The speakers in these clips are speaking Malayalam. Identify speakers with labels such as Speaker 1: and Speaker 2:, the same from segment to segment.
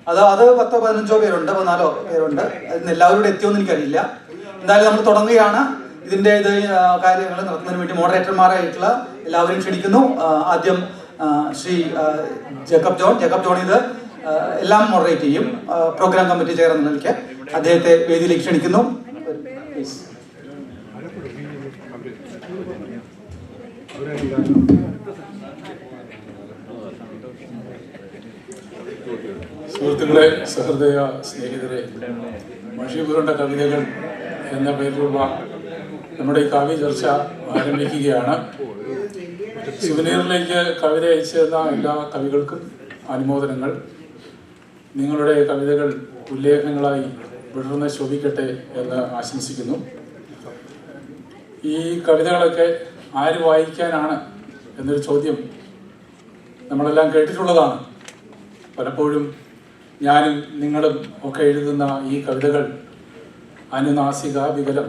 Speaker 1: അത് 10-15 പേരുണ്ട്, 14 പേരുണ്ട്. അതിന് എല്ലാവരും എത്തിയോന്ന് എനിക്കറിയില്ല. എന്തായാലും നമ്മൾ തുടങ്ങുകയാണ്. ഇതിൻ്റെ കാര്യങ്ങൾ നടത്തുന്നതിന് വേണ്ടി മോഡറേറ്റർമാരായിട്ടുള്ള എല്ലാവരെയും ക്ഷണിക്കുന്നു. ആദ്യം ശ്രീ ജേക്കബ് ജോൺ ഇത് എല്ലാം മോഡറേറ്റ് ചെയ്യും. പ്രോഗ്രാം കമ്മിറ്റി ചെയർ എന്ന നിലയ്ക്ക് അദ്ദേഹത്തെ വേദിയിലേക്ക് ക്ഷണിക്കുന്നു.
Speaker 2: സുഹൃത്തുക്കളെ, സഹൃദയ സ്നേഹിതരെ, മഷീബുറിൻ്റെ കവിതകൾ എന്ന പേരിലുള്ള നമ്മുടെ ഈ കാവ്യ ചർച്ച ആരംഭിക്കുകയാണ്. സുവനീറിലേക്ക് കവിത അയച്ചു തന്ന എല്ലാ കവികൾക്കും അനുമോദനങ്ങൾ. നിങ്ങളുടെ കവിതകൾ ഉല്ലേഖങ്ങളായി വിടർന്ന് ശോഭിക്കട്ടെ എന്ന് ആശംസിക്കുന്നു. ഈ കവിതകളൊക്കെ ആര് വായിക്കാനാണ് എന്നൊരു ചോദ്യം നമ്മളെല്ലാം കേട്ടിട്ടുള്ളതാണ്. പലപ്പോഴും ഞാനും നിങ്ങളും ഒക്കെ എഴുതുന്ന ഈ കവിതകൾ അനുനാസിക വികലം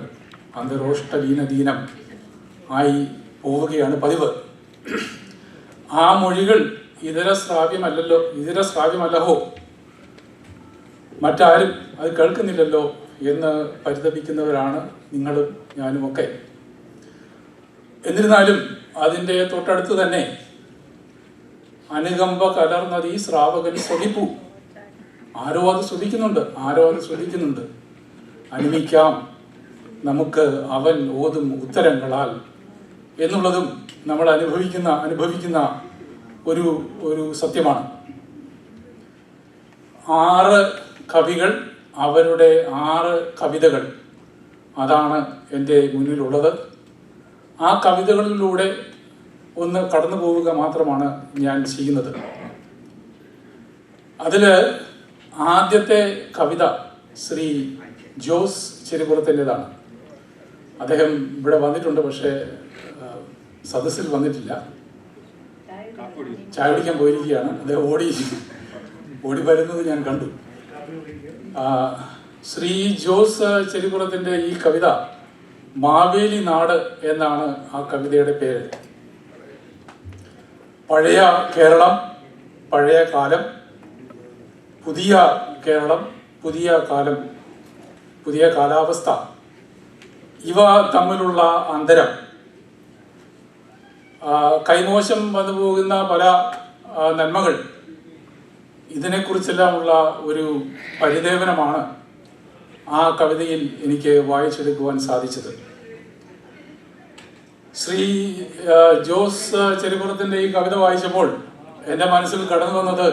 Speaker 2: അന്തരോഷ്ടലീനദീനം ആയി പോവുകയാണ് പതിവ്. ആ മൊഴികൾ ഇതര ശ്രാവ്യമല്ലഹോ, മറ്റാരും അത് കേൾക്കുന്നില്ലല്ലോ എന്ന് പരിതപിക്കുന്നവരാണ് നിങ്ങളും ഞാനുമൊക്കെ. എന്നിരുന്നാലും അതിൻ്റെ തൊട്ടടുത്ത് തന്നെ അനുകമ്പ കലർന്നത് ഈ ശ്രാവകൻ സ്വദിപ്പു. ആരോ അത് ശ്രദ്ധിക്കുന്നുണ്ട്. അനുമിക്കാം നമുക്ക് അവൻ ഓതും ഉത്തരങ്ങളാൽ എന്നുള്ളതും നമ്മൾ അനുഭവിക്കുന്ന ഒരു സത്യമാണ്. 6 കവികൾ, അവരുടെ 6 കവിതകൾ, അതാണ് എൻ്റെ മുന്നിലുള്ളത്. ആ കവിതകളിലൂടെ ഒന്ന് കടന്നു പോവുക മാത്രമാണ് ഞാൻ ചെയ്യുന്നത്. അതിൽ ആദ്യത്തെ കവിത ശ്രീ ജോസ് ചെരിപ്പുറത്തിൻ്റെതാണ്. അദ്ദേഹം ഇവിടെ വന്നിട്ടുണ്ട്, പക്ഷേ സദസ്സിൽ വന്നിട്ടില്ല. ചായ കുടിക്കാൻ പോയിരിക്കുകയാണ്. അദ്ദേഹം ഓടി വരുന്നത് ഞാൻ കണ്ടു. ശ്രീ ജോസ് ചെരിപ്പുറത്തിൻ്റെ ഈ കവിത മാവേലി നാട് എന്നാണ് ആ കവിതയുടെ പേര്. പഴയ കേരളം, പഴയ കാലം, പുതിയ കേരളം, പുതിയ കാലം, പുതിയ കാലാവസ്ഥ, ഇവ തമ്മിലുള്ള അന്തരം, കൈമോശം വന്നു പോകുന്ന പല നന്മകൾ, ഇതിനെക്കുറിച്ചെല്ലാമുള്ള ഒരു പരിദേവനമാണ് ആ കവിതയിൽ എനിക്ക് വായിച്ചെടുക്കുവാൻ സാധിച്ചത്. ശ്രീ ജോസ് ചെരിപ്പുറത്തിൻ്റെ ഈ കവിത വായിച്ചപ്പോൾ എൻ്റെ മനസ്സിൽ കടന്നു വന്നത്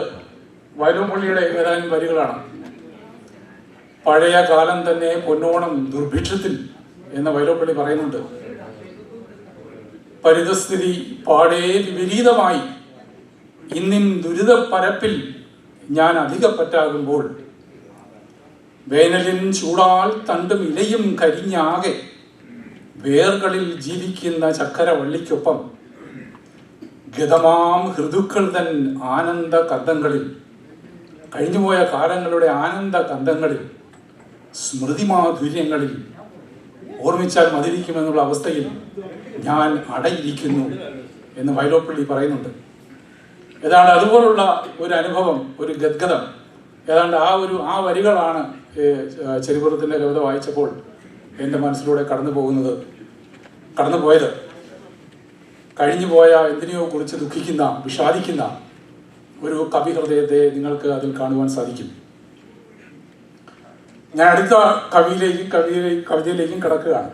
Speaker 2: വയലോപ്പള്ളിയുടെ ഏതാനും വരികളാണ്. പഴയ കാലം തന്നെ പൊന്നോണം ദുർഭിക്ഷത്തിൽ എന്ന് വയലോപ്പള്ളി പറയുന്നുണ്ട്. പരിതസ്ഥിതി പാടേ വിപരീതമായി ഇന്നിൻ ദുരിത പരപ്പിൽ ഞാൻ അധികപ്പറ്റാകുമ്പോൾ വേനലിൻ ചൂടാൽ തണ്ടും ഇലയും കരിഞ്ഞാകെ വേർകളിൽ ജീവിക്കുന്ന ചക്കരവള്ളിക്കൊപ്പം ഗതമാം ഋതുക്കൾ തൻ ആനന്ദ കന്ദങ്ങളിൽ, കഴിഞ്ഞുപോയ കാലങ്ങളുടെ ആനന്ദ കന്ദങ്ങളിൽ, സ്മൃതിമാധുര്യങ്ങളിൽ ഓർമ്മിച്ചാൽ മതിരിക്കുമെന്നുള്ള അവസ്ഥയിൽ ഞാൻ അടയിരിക്കുന്നു എന്ന് വയലോപ്പള്ളി പറയുന്നുണ്ട്. ഏതാണ്ട് അതുപോലുള്ള ഒരു അനുഭവം, ഒരു ഗദ്ഗതം, ഏതാണ്ട് ആ വരികളാണ് ചെരിപ്പുറത്തിൻ്റെ കവിത വായിച്ചപ്പോൾ എൻ്റെ മനസ്സിലൂടെ കടന്നുപോയത്. കഴിഞ്ഞുപോയ എന്തിനെയോ കുറിച്ച് ദുഃഖിക്കുന്ന, വിഷാദിക്കുന്ന ഒരു കവി ഹൃദയത്തെ നിങ്ങൾക്ക് അതിൽ കാണുവാൻ സാധിക്കും. ഞാൻ അടുത്ത കവിതയിലേക്കും കടക്കുകയാണ്.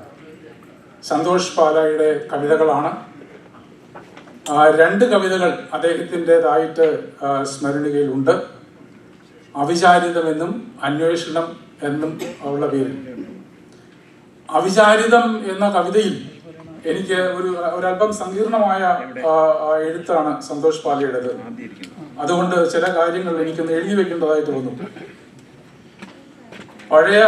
Speaker 2: സന്തോഷ് പാലായുടെ കവിതകളാണ്. 2 കവിതകൾ അദ്ദേഹത്തിൻ്റെതായിട്ട് സ്മരണികയിലുണ്ട്. അവിചാരിതമെന്നും അന്വേഷണം എന്നും ഉള്ള പേരിൽ. അവിചാരിതം എന്ന കവിതയിൽ എനിക്ക് ഒരല്പം സങ്കീർണമായ എഴുത്താണ് സന്തോഷ് പാലയുടേത്. അതുകൊണ്ട് ചില കാര്യങ്ങൾ എനിക്കൊന്ന് എഴുതി വെക്കേണ്ടതായിട്ട് വന്നു. പഴയ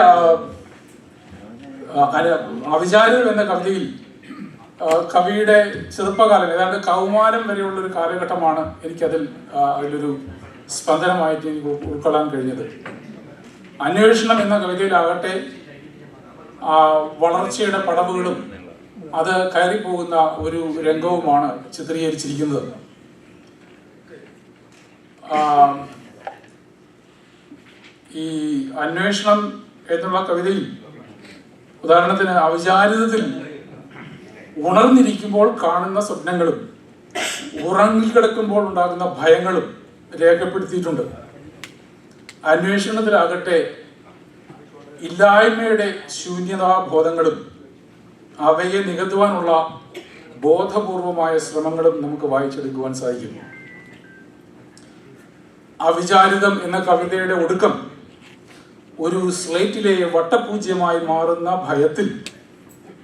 Speaker 2: അവിചാരിതം എന്ന കവിതയിൽ കവിയുടെ ചെറുപ്പകാലം, ഏതാണ്ട് കൗമാരം വരെയുള്ളൊരു കാലഘട്ടമാണ് അതിലൊരു സ്പന്ദനമായിട്ട് എനിക്ക് ഉൾക്കൊള്ളാൻ കഴിഞ്ഞത്. അന്വേഷണം എന്ന കവിതയിലാകട്ടെ വളർച്ചയുടെ പടവുകളും അത് കയറിപ്പോകുന്ന ഒരു രംഗവുമാണ് ചിത്രീകരിച്ചിരിക്കുന്നത്. ഈ അന്വേഷണം എന്നുള്ള കവിതയിൽ ഉദാഹരണത്തിന് അവിചാരിതത്തിൽ ഉണർന്നിരിക്കുമ്പോൾ കാണുന്ന സ്വപ്നങ്ങളും ഉറങ്ങിക്കിടക്കുമ്പോൾ ഉണ്ടാകുന്ന ഭയങ്ങളും രേഖപ്പെടുത്തിയിട്ടുണ്ട്. അന്വേഷണത്തിലാകട്ടെ ഇല്ലായ്മയുടെ ശൂന്യതാബോധങ്ങളും അവയെ നികത്തുവാനുള്ള ബോധപൂർവമായ ശ്രമങ്ങളും നമുക്ക് വായിച്ചെടുക്കുവാൻ സാധിക്കും. അവിചാരിതം എന്ന കവിതയുടെ ഒടുക്കം ഒരു സ്ലേറ്റിലെ വട്ടപൂജ്യമായി മാറുന്ന ഭയത്തിൽ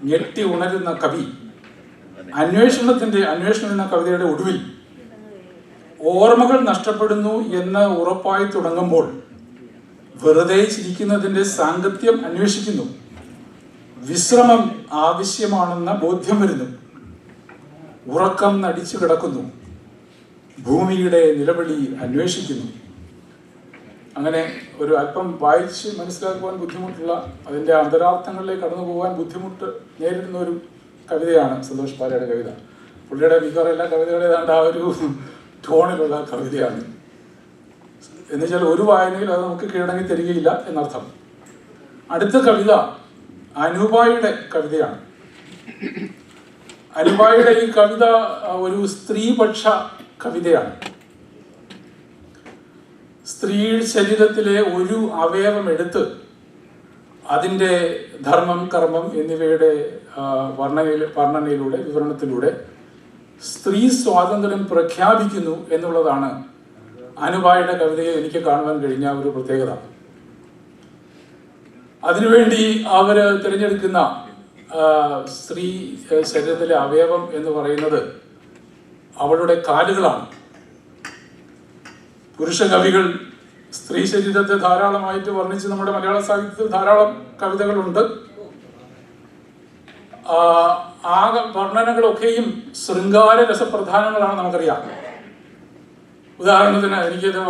Speaker 2: ഞെട്ടി ഉണരുന്ന കവി അന്വേഷണം എന്ന കവിതയുടെ ഒടുവിൽ ഓർമ്മകൾ നഷ്ടപ്പെടുന്നു എന്ന് ഉറപ്പായി തുടങ്ങുമ്പോൾ വെറുതെ ചിരിക്കുന്നതിന്റെ സാങ്കത്യം അന്വേഷിക്കുന്നു. വിശ്രമം ആവശ്യമാണെന്ന ബോധ്യം വരുന്നു. ഉറക്കം നടിച്ചു കിടക്കുന്നു. ഭൂമിയുടെ നിലവിളി അന്വേഷിക്കുന്നു. അങ്ങനെ ഒരു അല്പം വായിച്ച് മനസ്സിലാക്കുവാൻ ബുദ്ധിമുട്ടുള്ള, അതിൻ്റെ അന്തരാർത്ഥങ്ങളിലേക്ക് കടന്നു പോകാൻ ബുദ്ധിമുട്ട് നേരിടുന്ന ഒരു കവിതയാണ് സന്തോഷ് പാലയുടെ കവിത. പുള്ളിയുടെ മിക്കവാറും എല്ലാ കവിതകളും ഏതാണ്ട് ആ ഒരു ടോണിലുള്ള കവിതയാണ്. എന്നുവെച്ചാൽ ഒരു വായനയിൽ അത് നമുക്ക് കീഴടങ്ങി തരികയില്ല എന്നർത്ഥം. അടുത്ത കവിത അനുപായുടെ കവിതയാണ്. അനുപായുടെ ഈ കവിത ഒരു സ്ത്രീപക്ഷ കവിതയാണ്. സ്ത്രീ ശരീരത്തിലെ ഒരു അവയവം എടുത്ത് അതിൻ്റെ ധർമ്മം, കർമ്മം എന്നിവയുടെ വർണ്ണനയിലൂടെ, വിവരണത്തിലൂടെ സ്ത്രീ സ്വാതന്ത്ര്യം പ്രഖ്യാപിക്കുന്നു എന്നുള്ളതാണ് അനുപായുടെ കവിതയെ എനിക്ക് കാണുവാൻ കഴിഞ്ഞ ഒരു പ്രത്യേകത. അതിനുവേണ്ടി അവർ തിരഞ്ഞെടുക്കുന്ന സ്ത്രീ ശരീരത്തിലെ അവയവം എന്ന് പറയുന്നത് അവളുടെ കാലുകളാണ്. പുരുഷ കവികൾ സ്ത്രീ ശരീരത്തെ ധാരാളമായിട്ട് വർണ്ണിച്ച് നമ്മുടെ മലയാള സാഹിത്യത്തിൽ ധാരാളം കവിതകളുണ്ട്. ആ വർണ്ണനകളൊക്കെയും ശൃംഗാര രസപ്രധാനങ്ങളാണ് നമുക്കറിയാം. ഉദാഹരണത്തിന് എനിക്കത്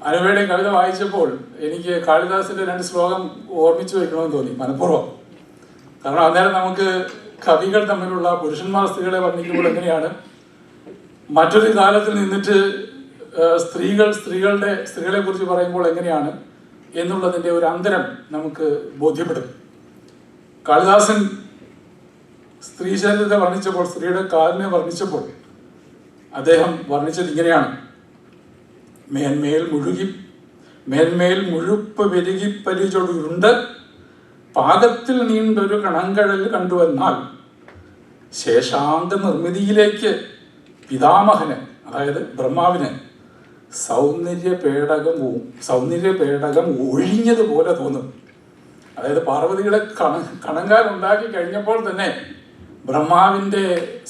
Speaker 2: അനുപയുടെ കവിത വായിച്ചപ്പോൾ എനിക്ക് കാളിദാസിന്റെ 2 ശ്ലോകം ഓർമ്മിച്ചു വയ്ക്കണമെന്ന് തോന്നി, മനഃപൂർവ്വം. കാരണം അന്നേരം നമുക്ക് കവികൾ തമ്മിലുള്ള പുരുഷന്മാർ സ്ത്രീകളെ വർണ്ണിക്കുമ്പോൾ എങ്ങനെയാണ്, മറ്റൊരു കാലത്തിൽ നിന്നിട്ട് സ്ത്രീകളെ കുറിച്ച് പറയുമ്പോൾ എങ്ങനെയാണ് എന്നുള്ളതിൻ്റെ ഒരു അന്തരം നമുക്ക് ബോധ്യപ്പെടും. കാളിദാസൻ സ്ത്രീ ശരീരത്തെ വർണ്ണിച്ചപ്പോൾ, സ്ത്രീയുടെ കാലിനെ വർണ്ണിച്ചപ്പോൾ അദ്ദേഹം വർണ്ണിച്ചത് ഇങ്ങനെയാണ്: മേന്മേൽ മുഴുപ്പ് പെരുകി പരിചൊടുണ്ട്, പാകത്തിൽ നീണ്ടൊരു കണങ്കഴൽ കണ്ടുവന്നാൽ ശേഷാന്ത നിർമ്മിതിയിലേക്ക് പിതാമഹന്, അതായത് ബ്രഹ്മാവിന് സൗന്ദര്യ പേടകം ഒഴിഞ്ഞതുപോലെ തോന്നും. അതായത് പാർവതിയുടെ കണങ്കാൽ ഉണ്ടാക്കി കഴിഞ്ഞപ്പോൾ തന്നെ ബ്രഹ്മാവിൻ്റെ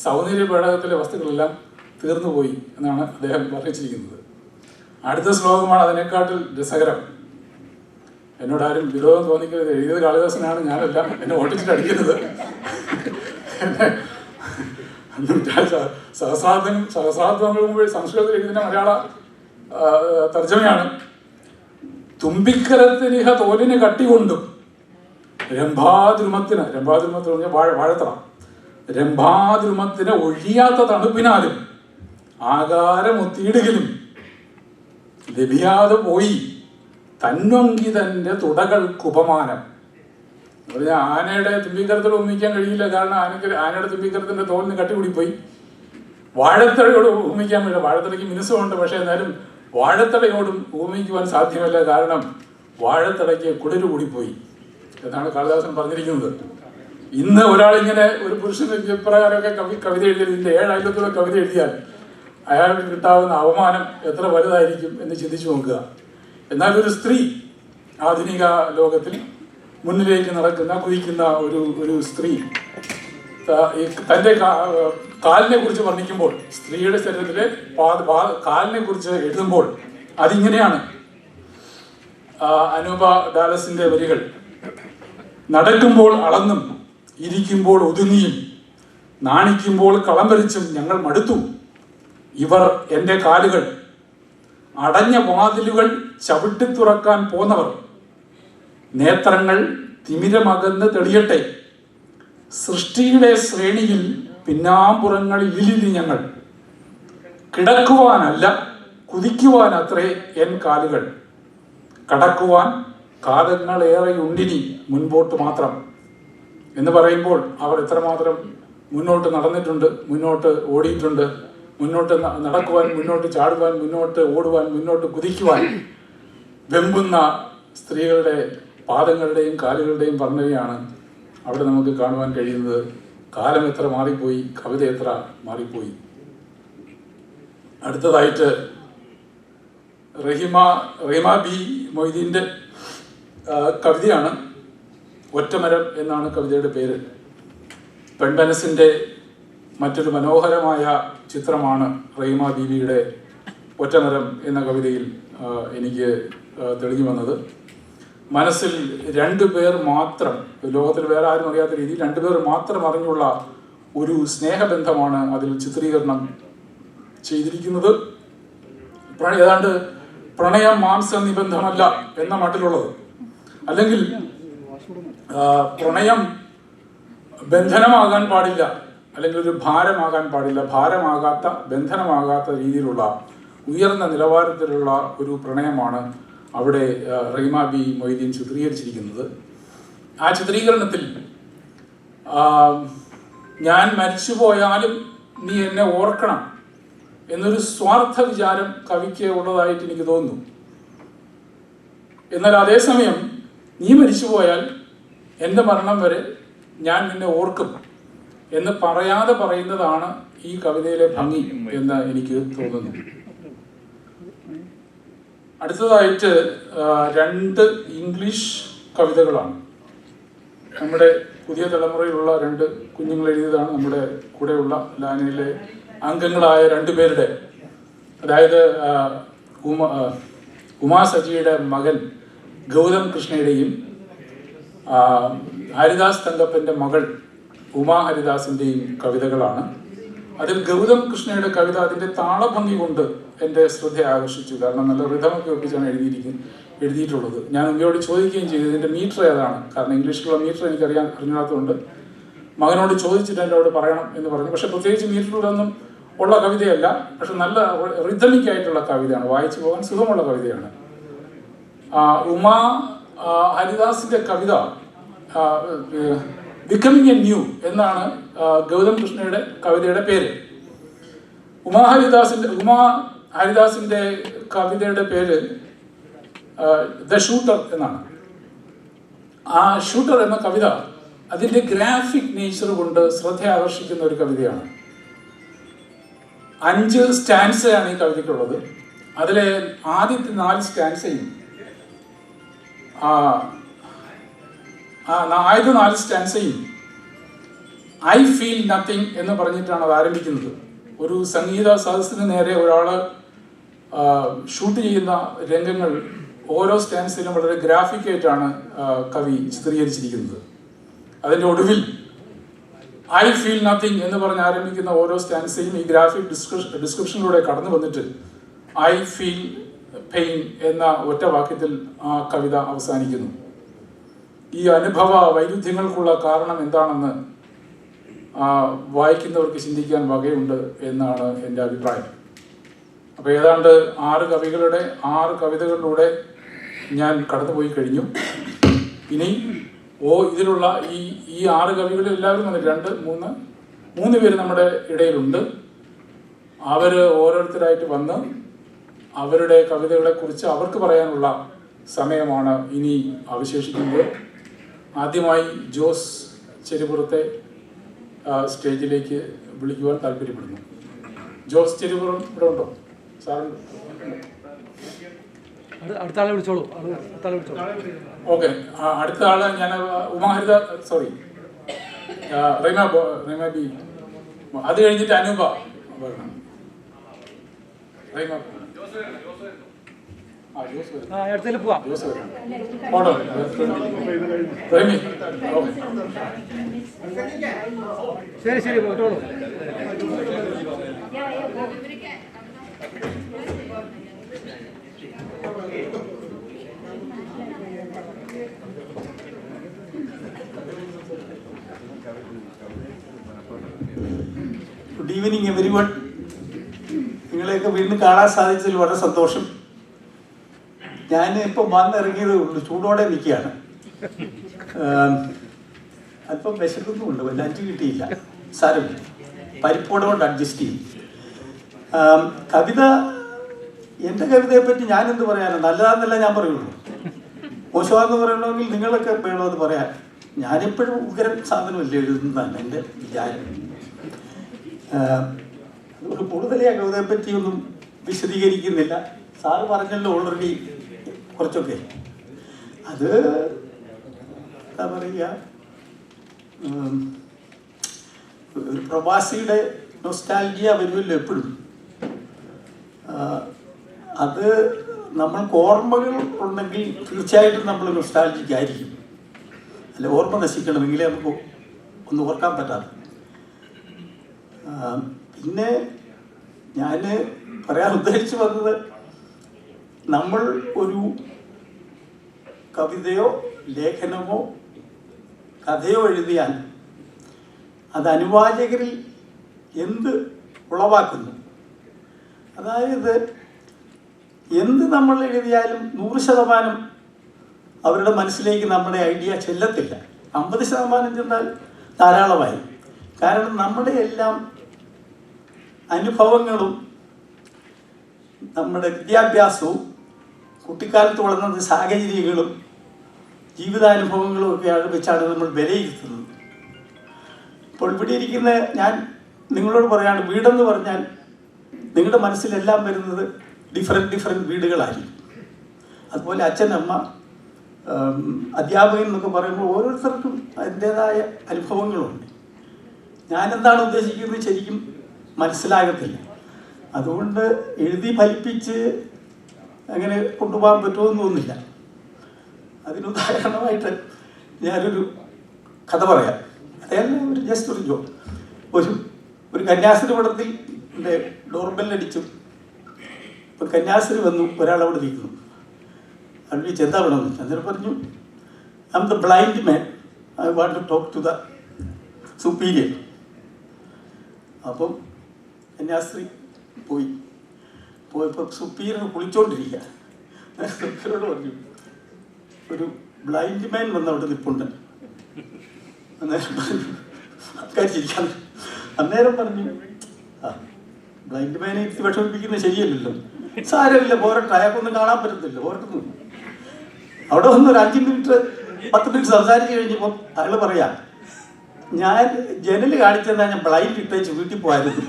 Speaker 2: സൗന്ദര്യ പേടകത്തിലെ വസ്തുക്കളെല്ലാം തീർന്നുപോയി എന്നാണ് അദ്ദേഹം വർണ്ണിച്ചിരിക്കുന്നത്. അടുത്ത ശ്ലോകമാണ് അതിനെക്കാട്ടിൽ രസകരം. എന്നോട് ആരും വിരോധം തോന്നിക്കരുത്, എഴുതിയത് കാളിദാസനാണ്, ഞാനെല്ലാം എന്നെ ഓട്ടിച്ചിട്ട് അടിക്കരുത്. സഹസ്രാബ്ദങ്ങൾക്ക് മുമ്പ് സംസ്കൃതത്തിൽ എഴുതുന്ന മലയാള തർജ്ജമയാണ്. തുമ്പിക്കരത്തിനിഹ തോലിന് കട്ടികൊണ്ടും രംഭാദ്രുമത്തിന് വാഴത്തറ, രംഭാദ്രുമത്തിന് ഒഴിയാത്ത തണുപ്പിനാലും ആകാരമൊത്തിയിടുകയും ലഭിയാതെ പോയി തന്വങ്കിതന്റെ തുടകൾക്കുപമാനം. പറഞ്ഞാൽ ആനയുടെ തുമ്പിക്കരത്തോട് ഉപമിക്കാൻ കഴിയില്ല, കാരണം ആനയുടെ തുമ്പിക്കരത്തിന്റെ തോലിന് കട്ടികൂടിപ്പോയി. വാഴത്തടയോട് ഉപമിക്കാൻ പറ്റില്ല, വാഴത്തടയ്ക്ക് മിനുസമുണ്ട്, പക്ഷെ എന്നാലും വാഴത്തടയോടും ഉപമിക്കുവാൻ സാധ്യമല്ല, കാരണം വാഴത്തടയ്ക്ക് കുളിര് കൂടിപ്പോയി എന്നാണ് കാളിദാസൻ പറഞ്ഞിരിക്കുന്നത്. ഇന്ന് ഒരാളിങ്ങനെ ഒരു പുരുഷന് ഇപ്രകാരമൊക്കെ കവിത എഴുതിയാൽ, ഇതിൻ്റെ 7 അയലത്തോടെ കവിത എഴുതിയാൽ അയാൾക്ക് കിട്ടാവുന്ന അവമാനം എത്ര വലുതായിരിക്കും എന്ന് ചിന്തിച്ചു നോക്കുക. എന്നാൽ ഒരു സ്ത്രീ ആധുനിക ലോകത്തിൽ മുന്നിലേക്ക് കുതിക്കുന്ന ഒരു സ്ത്രീ തൻ്റെ കാലിനെ കുറിച്ച് വർണ്ണിക്കുമ്പോൾ, സ്ത്രീയുടെ ശരീരത്തിലെ കാലിനെ കുറിച്ച് എഴുതുമ്പോൾ അതിങ്ങനെയാണ്. അനൂപ ഡാലസിന്റെ വരികൾ: നടക്കുമ്പോൾ അളന്നും, ഇരിക്കുമ്പോൾ ഒതുങ്ങിയും, നാണിക്കുമ്പോൾ കളം വരച്ചും ഞങ്ങൾ മടുത്തു. ഇവർ എൻ്റെ കാലുകൾ, അടഞ്ഞ വാതിലുകൾ ചവിട്ടി തുറക്കാൻ പോന്നവർ. നേത്രങ്ങൾ തിമിരമകന്ന് തെളിയട്ടെ, സൃഷ്ടിയുടെ ശ്രേണിയിൽ പിന്നാമ്പുറങ്ങളിൽ ഞങ്ങൾ. കിടക്കുവാനല്ല കുതിക്കുവാനത്രേ എൻ കാലുകൾ, കടക്കുവാൻ കാലങ്ങളേറെയുണ്ടിനി മുൻപോട്ട് മാത്രം എന്ന് പറയുമ്പോൾ അവർ എത്രമാത്രം മുന്നോട്ട് നടന്നിട്ടുണ്ട്, മുന്നോട്ട് ഓടിയിട്ടുണ്ട്, മുന്നോട്ട് നടക്കുവാൻ, മുന്നോട്ട് ചാടുവാൻ, മുന്നോട്ട് ഓടുവാൻ, മുന്നോട്ട് കുതിക്കുവാൻ വെമ്പുന്ന സ്ത്രീകളുടെ പാദങ്ങളുടെയും കാലുകളുടെയും വർണ്ണനയാണ് അവിടെ നമുക്ക് കാണുവാൻ കഴിയുന്നത്. കാലം എത്ര മാറിപ്പോയി, കവിത എത്ര മാറിപ്പോയി. അടുത്തതായിട്ട് റഹീമ ബി മൊയ്തീൻ്റെ കവിതയാണ്. ഒറ്റമരം എന്നാണ് കവിതയുടെ പേര്. പെൺമനസ്സിൻ്റെ മറ്റൊരു മനോഹരമായ ചിത്രമാണ് റഹീമ ബീവിയുടെ ഒറ്റമരം എന്ന കവിതയിൽ എനിക്ക് തെളിഞ്ഞു വന്നത്. മനസ്സിൽ 2 പേർ മാത്രം, ലോകത്തിൽ വേറെ ആരും അറിയാത്ത രീതിയിൽ 2 പേർ മാത്രം അറിഞ്ഞുള്ള ഒരു സ്നേഹബന്ധമാണ് അതിൽ ചിത്രീകരണം ചെയ്തിരിക്കുന്നത്. ഏതാണ്ട് പ്രണയം മാംസനിബന്ധമല്ല എന്ന മട്ടിലുള്ളത്, അല്ലെങ്കിൽ പ്രണയം ബന്ധനമാകാൻ പാടില്ല, അല്ലെങ്കിൽ ഒരു ഭാരമാകാൻ പാടില്ല, ഭാരമാകാത്ത, ബന്ധനമാകാത്ത രീതിയിലുള്ള ഉയർന്ന നിലവാരത്തിലുള്ള ഒരു പ്രണയമാണ് അവിടെ റഹീമ ബി മൊയ്തീൻ ചിത്രീകരിച്ചിരിക്കുന്നത്. ആ ചിത്രീകരണത്തിൽ ഞാൻ മരിച്ചുപോയാലും നീ എന്നെ ഓർക്കണം എന്നൊരു സ്വാർത്ഥ വിചാരം കവിക്ക് ഉള്ളതായിട്ട് എനിക്ക് തോന്നുന്നു. എന്നാൽ അതേസമയം നീ മരിച്ചുപോയാൽ എൻ്റെ മരണം വരെ ഞാൻ നിന്നെ ഓർക്കും എന്ന് പറയാതെ പറയുന്നതാണ് ഈ കവിതയിലെ ഭംഗി എന്ന് എനിക്ക് തോന്നുന്നു. അടുത്തതായിട്ട് 2 ഇംഗ്ലീഷ് കവിതകളാണ്. നമ്മുടെ പുതിയ തലമുറയിലുള്ള 2 കുഞ്ഞുങ്ങൾ എഴുതിയതാണ്. നമ്മുടെ കൂടെയുള്ള ലാനിലെ അംഗങ്ങളായ 2 പേരുടെ, അതായത് ഉമാ സജിയുടെ മകൻ ഗൗതം കൃഷ്ണയുടെയും ഹരിദാസ് തങ്കപ്പൻ്റെ മകൾ ഉമാ ഹരിദാസിൻ്റെയും കവിതകളാണ്. അതിൽ ഗൗതം കൃഷ്ണയുടെ കവിത അതിൻ്റെ താളഭംഗി കൊണ്ട് എൻ്റെ ശ്രദ്ധ ആകർഷിച്ചു. കാരണം നല്ല റിഥമൊക്കെ ഒപ്പിച്ചാണ് എഴുതിയിട്ടുള്ളത്. ഞാൻ ഉമ്മയോട് ചോദിക്കുകയും ചെയ്തു ഇതിൻ്റെ മീറ്റർ ഏതാണ്, കാരണം ഇംഗ്ലീഷിലുള്ള മീറ്റർ അറിഞ്ഞാത്തതുകൊണ്ട് മകനോട് ചോദിച്ചിട്ട് എന്നോട് പറയണം എന്ന് പറഞ്ഞു. പക്ഷെ പ്രത്യേകിച്ച് മീറ്ററിലൊന്നും ഉള്ള കവിതയല്ല, പക്ഷെ നല്ല റിഥമിക് ആയിട്ടുള്ള കവിതയാണ്, വായിച്ചു പോകാൻ സുഖമുള്ള കവിതയാണ്. ഉമാ ഹരിദാസിൻ്റെ കവിത ബിക്കമിങ് എ ന്യൂ എന്നാണ് ഗൗതം കൃഷ്ണയുടെ കവിതയുടെ പേര്. ഉമാ ഹരിദാസിൻ്റെ കവിതയുടെ പേര് ദ ഷൂട്ടർ എന്നാണ്. ആ ഷൂട്ടർ എന്ന കവിത അതിൻ്റെ ഗ്രാഫിക് നേച്ചർ കൊണ്ട് ശ്രദ്ധ ആകർഷിക്കുന്ന ഒരു കവിതയാണ്. 5 സ്റ്റാൻസയാണ് ഈ കവിതയ്ക്കുള്ളത്. അതിലെ ആദ്യത്തെ 4 സ്റ്റാൻസയും ആദ്യത്തെ 4 സ്റ്റാൻസയും ഐ ഫീൽ നത്തിങ് എന്ന് പറഞ്ഞിട്ടാണ് അത് ആരംഭിക്കുന്നത്. ഒരു സംഗീത സദസ്സിന് നേരെ ഒരാൾ ഷൂട്ട് ചെയ്യുന്ന രംഗങ്ങൾ ഓരോ സ്റ്റാൻസിലും വളരെ ഗ്രാഫിക്കായിട്ടാണ് കവി ചിത്രീകരിച്ചിരിക്കുന്നത്. അതിൻ്റെ ഒടുവിൽ ഐ ഫീൽ നത്തിങ് എന്ന് പറഞ്ഞ് ആരംഭിക്കുന്ന ഓരോ സ്റ്റാൻസയും ഈ ഗ്രാഫിക് ഡിസ്ക്രിപ്ഷനിലൂടെ കടന്നു വന്നിട്ട് ഐ ഫീൽ പെയിൻ എന്ന ഒറ്റ വാക്യത്തിൽ ആ കവിത അവസാനിക്കുന്നു. ഈ അനുഭവ വൈരുദ്ധ്യങ്ങൾക്കുള്ള കാരണം എന്താണെന്ന് വായിക്കുന്നവർക്ക് ചിന്തിക്കാൻ വകയുണ്ട് എന്നാണ് എൻ്റെ അഭിപ്രായം. അപ്പോൾ ഏതാണ്ട് 6 കവിതകളിലൂടെ ഞാൻ കടന്നുപോയി കഴിഞ്ഞു. ഇനി ഇതിലുള്ള ഈ 6 കവികൾ എല്ലാവരും വന്നിട്ട് 3 പേര് നമ്മുടെ ഇടയിലുണ്ട്. അവർ ഓരോരുത്തരായിട്ട് വന്ന് അവരുടെ കവിതകളെ കുറിച്ച് അവർക്ക് പറയാനുള്ള സമയമാണ് ഇനി അവശേഷിക്കുന്നത്. ആദ്യമായി ജോസ് ചെരിപ്പുറത്തെ സ്റ്റേജിലേക്ക് വിളിക്കുവാൻ താല്പര്യപ്പെടുന്നു. ജോസ് ചെരിപ്പുറം ഇവിടെ ഉണ്ടോ? സാറുണ്ട്?
Speaker 3: അടുത്ത ആളെ വിളിച്ചോളൂ.
Speaker 2: ഓക്കെ, അടുത്ത ആള് ഞാൻ ഉമാഹരിത, സോറി റീമ ബി. അത് കഴിഞ്ഞിട്ട് അനൂപ വരണം. റീമ
Speaker 3: അടുത്തേക്ക് പോവാം.
Speaker 2: ജോസ് വരണം. ഓട്ടോ റീമി. ഓക്കെ,
Speaker 3: ശരി പോയിട്ടോളൂ.
Speaker 1: Good evening everyone. നിങ്ങളെയൊക്കെ വീണ്ടും കാണാൻ സാധിച്ചതിൽ വളരെ സന്തോഷം.
Speaker 4: ഞാൻ ഇപ്പം വന്നിറങ്ങിയതേ ഉള്ളൂ, ചൂടോടെ നിൽക്കുകയാണ്. അല്പം വിശക്കുന്നുമുണ്ട്, ലഞ്ച് കിട്ടിയില്ല, സാരമില്ല, പരിപ്പോടെ കൊണ്ട് അഡ്ജസ്റ്റ് ചെയ്യും. കവിത, എൻ്റെ കവിതയെ പറ്റി ഞാനെന്ത് പറയാനാണ്? നല്ലതാണെന്നല്ല ഞാൻ പറയുള്ളൂ. മോശമാണെന്ന് പറയണമെങ്കിൽ നിങ്ങളൊക്കെ വേണമെന്ന് പറയാൻ. ഞാനെപ്പോഴും ഉഗ്രം സാധനമല്ലേ എഴുതുന്നതാണ് എൻ്റെ വിചാരം. അതുകൊണ്ട് കൂടുതൽ ആ കവിതയെ പറ്റിയൊന്നും വിശദീകരിക്കുന്നില്ല. സാറ് പറഞ്ഞല്ലോ ഓൾറെഡി കുറച്ചൊക്കെ. അത് എന്താ പറയുക, ഒരു പ്രവാസിയുടെ നൊസ്റ്റാൾജിയ വരുമല്ലോ എപ്പോഴും. അത് നമ്മൾക്ക് ഓർമ്മകൾ ഉണ്ടെങ്കിൽ തീർച്ചയായിട്ടും നമ്മൾ നൊസ്റ്റാൾജിക് ആയിരിക്കും. അല്ല, ഓർമ്മ നശിക്കണമെങ്കിൽ നമുക്ക് ഒന്ന് ഓർക്കാൻ പറ്റാതെ. പിന്നെ ഞാൻ പറയാൻ ഉദ്ദേശിച്ച് വന്നത്, നമ്മൾ ഒരു കവിതയോ ലേഖനമോ കഥയോ എഴുതിയാൽ അത് അനുവാചകരിൽ എന്ത് ഉളവാക്കുന്നു? അതായത് എന്ത് നമ്മൾ എഴുതിയാലും 100% അവരുടെ മനസ്സിലേക്ക് നമ്മുടെ ഐഡിയ ചെല്ലത്തില്ല. 50% ചെന്നാൽ ധാരാളമായി. കാരണം നമ്മുടെ എല്ലാം അനുഭവങ്ങളും നമ്മുടെ വിദ്യാഭ്യാസവും കുട്ടിക്കാലത്ത് വളർന്ന സാഹചര്യങ്ങളും ജീവിതാനുഭവങ്ങളും ഒക്കെയാണ് വെച്ചാണ് നമ്മൾ വിലയിരുത്തുന്നത്. ഇപ്പോൾ ഇവിടെ ഇരിക്കുന്ന ഞാൻ നിങ്ങളോട് പറയാണ്, വീടെന്ന് പറഞ്ഞാൽ നിങ്ങളുടെ മനസ്സിലെല്ലാം വരുന്നത് ഡിഫറെൻറ്റ് വീടുകളായിരിക്കും. അതുപോലെ അച്ഛൻ, അമ്മ, അധ്യാപകൻ എന്നൊക്കെ പറയുമ്പോൾ ഓരോരുത്തർക്കും അതിൻ്റേതായ അനുഭവങ്ങളുണ്ട്. ഞാനെന്താണ് ഉദ്ദേശിക്കുന്നത് ശരിക്കും മനസ്സിലാകത്തില്ല. അതുകൊണ്ട് എഴുതി ഫലിപ്പിച്ച് അങ്ങനെ കൊണ്ടുപോകാൻ പറ്റുമെന്ന് തോന്നുന്നില്ല. അതിനുദാഹരണമായിട്ട് ഞാനൊരു കഥ പറയാം. അതായത് ഒരു കന്യാസ്ത്രീ പടത്തിൽ എൻ്റെ ഡോർബെല്ലടിച്ചു. ഇപ്പം കന്യാസ്ത്രീ വന്നു, ഒരാളവിടെ നിൽക്കുന്നു. അവിടെ ചോദിച്ചു എന്താ വേണമെന്ന്. അന്നേരം പറഞ്ഞു, I am the blind man, I want to talk to the superior. അപ്പം കന്യാസ്ത്രീ പോയപ്പോൾ സുപ്പീരിയർ കുളിച്ചോണ്ടിരിക്കുക. സുപ്പീരിയറോട് പറഞ്ഞു, ഒരു ബ്ലൈൻഡ് മാൻ വന്ന് അവിടെ നിൽപ്പുണ്ട്. അന്നേരം പറഞ്ഞു, അക്കാരിച്ചിരിക്കാൻ. അന്നേരം പറഞ്ഞു, ബ്ലൈൻഡ് മാനെ എത്തി വിഷമിപ്പിക്കുന്നത് ശരിയല്ലല്ലോ. സാരമില്ല, പോരട്ടെ, അയാൾക്കൊന്നും കാണാൻ പറ്റത്തില്ല, പോരട്ടെന്ന്. അവിടെ വന്ന് ഒരു 5 മിനിറ്റ് 10 മിനിറ്റ് സംസാരിച്ച് കഴിഞ്ഞപ്പോൾ അയാൾ പറയാം, ഞാൻ ജനൽ കാണിച്ചെന്താ, ഞാൻ ബ്ലൈൻഡ് ഇട്ടേച്ച് വീട്ടിൽ പോയായിരുന്നു.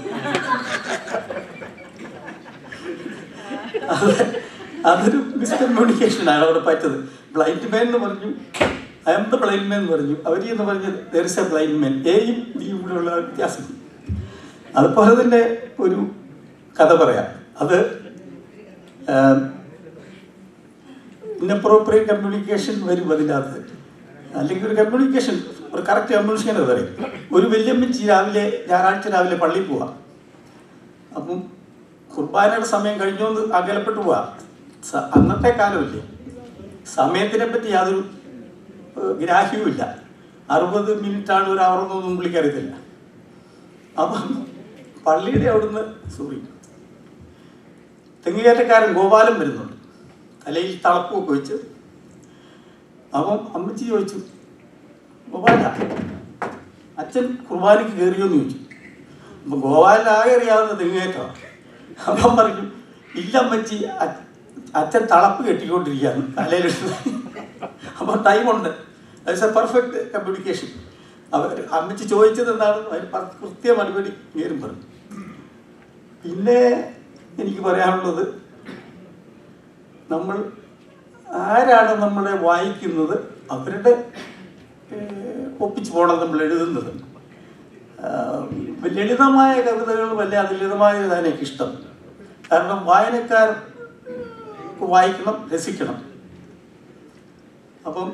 Speaker 4: അതൊരു മിസ്കമ്മ്യൂണിക്കേഷനാണ് അവിടെ പറ്റത്. ബ്ലൈൻഡ് മാൻ എന്ന് പറഞ്ഞു, I am the blind man എന്ന് പറഞ്ഞു. അവർ എന്ന് പറഞ്ഞ് there is a blind man. എയും ബിയും കൂടെയുള്ള വ്യത്യാസം. അതുപോലെ തന്നെ ഒരു കഥ പറയാം. അത് ഇൻഅപ്രോപ്രിയേറ്റ് കമ്മ്യൂണിക്കേഷൻ വരും അതിനകത്ത്. അല്ലെങ്കിൽ ഒരു കമ്മ്യൂണിക്കേഷൻ, ഒരു കറക്റ്റ് കമ്മ്യൂണിക്കേഷൻ അത് പറയും. ഒരു വല്യമ്മച്ചി ഞായറാഴ്ച രാവിലെ പള്ളിയിൽ പോവാം. അപ്പം കുർബാനയുടെ സമയം കഴിഞ്ഞോന്ന് അകലപ്പെട്ടു പോവാം. അന്നത്തെ കാലമില്ലേ, സമയത്തിനെ പറ്റി യാതൊരു ഗ്രാഹ്യവുമില്ല. 60 മിനിറ്റാണ് ഒരു അവറൊന്നും പുള്ളിക്കറിയത്തില്ല. അപ്പം പള്ളിയുടെ അവിടുന്ന് തെങ്ങുകയറ്റക്കാരൻ ഗോപാലൻ വരുന്നുണ്ട്, തലയിൽ തളപ്പൊക്കെ വെച്ച്. അപ്പം അമ്മച്ചി ചോദിച്ചു, ഗോപാല, അച്ഛൻ കുർബാനയ്ക്ക് കയറിയോന്ന് ചോദിച്ചു. അപ്പം ഗോപാലൻ ആകെ അറിയാവുന്ന തെങ്ങുകയറ്റമാണ്. അപ്പം പറഞ്ഞു, ഇല്ല അമ്മച്ചി, അച്ഛൻ തളപ്പ് കെട്ടിക്കൊണ്ടിരിക്കുകയാണ് തലയിലെടുത്ത്. അപ്പോൾ ടൈമുണ്ട്. That's a perfect communication. അമ്മച്ചി ചോദിച്ചത് എന്താണ്, അതിന് കൃത്യ മറുപടി നേരും പറഞ്ഞു. പിന്നെ എനിക്ക് പറയാനുള്ളത്, നമ്മൾ ആരാണ് നമ്മളെ വായിക്കുന്നത് അവരുടെ ഒപ്പിച്ച് പോകണം നമ്മൾ എഴുതുന്നത്. ലളിതമായ കവിതകളും അല്ലെ അതിലളിതമായ എഴുതാൻ എനിക്കിഷ്ടം. കാരണം വായനക്കാർ വായിക്കണം, രസിക്കണം. അപ്പം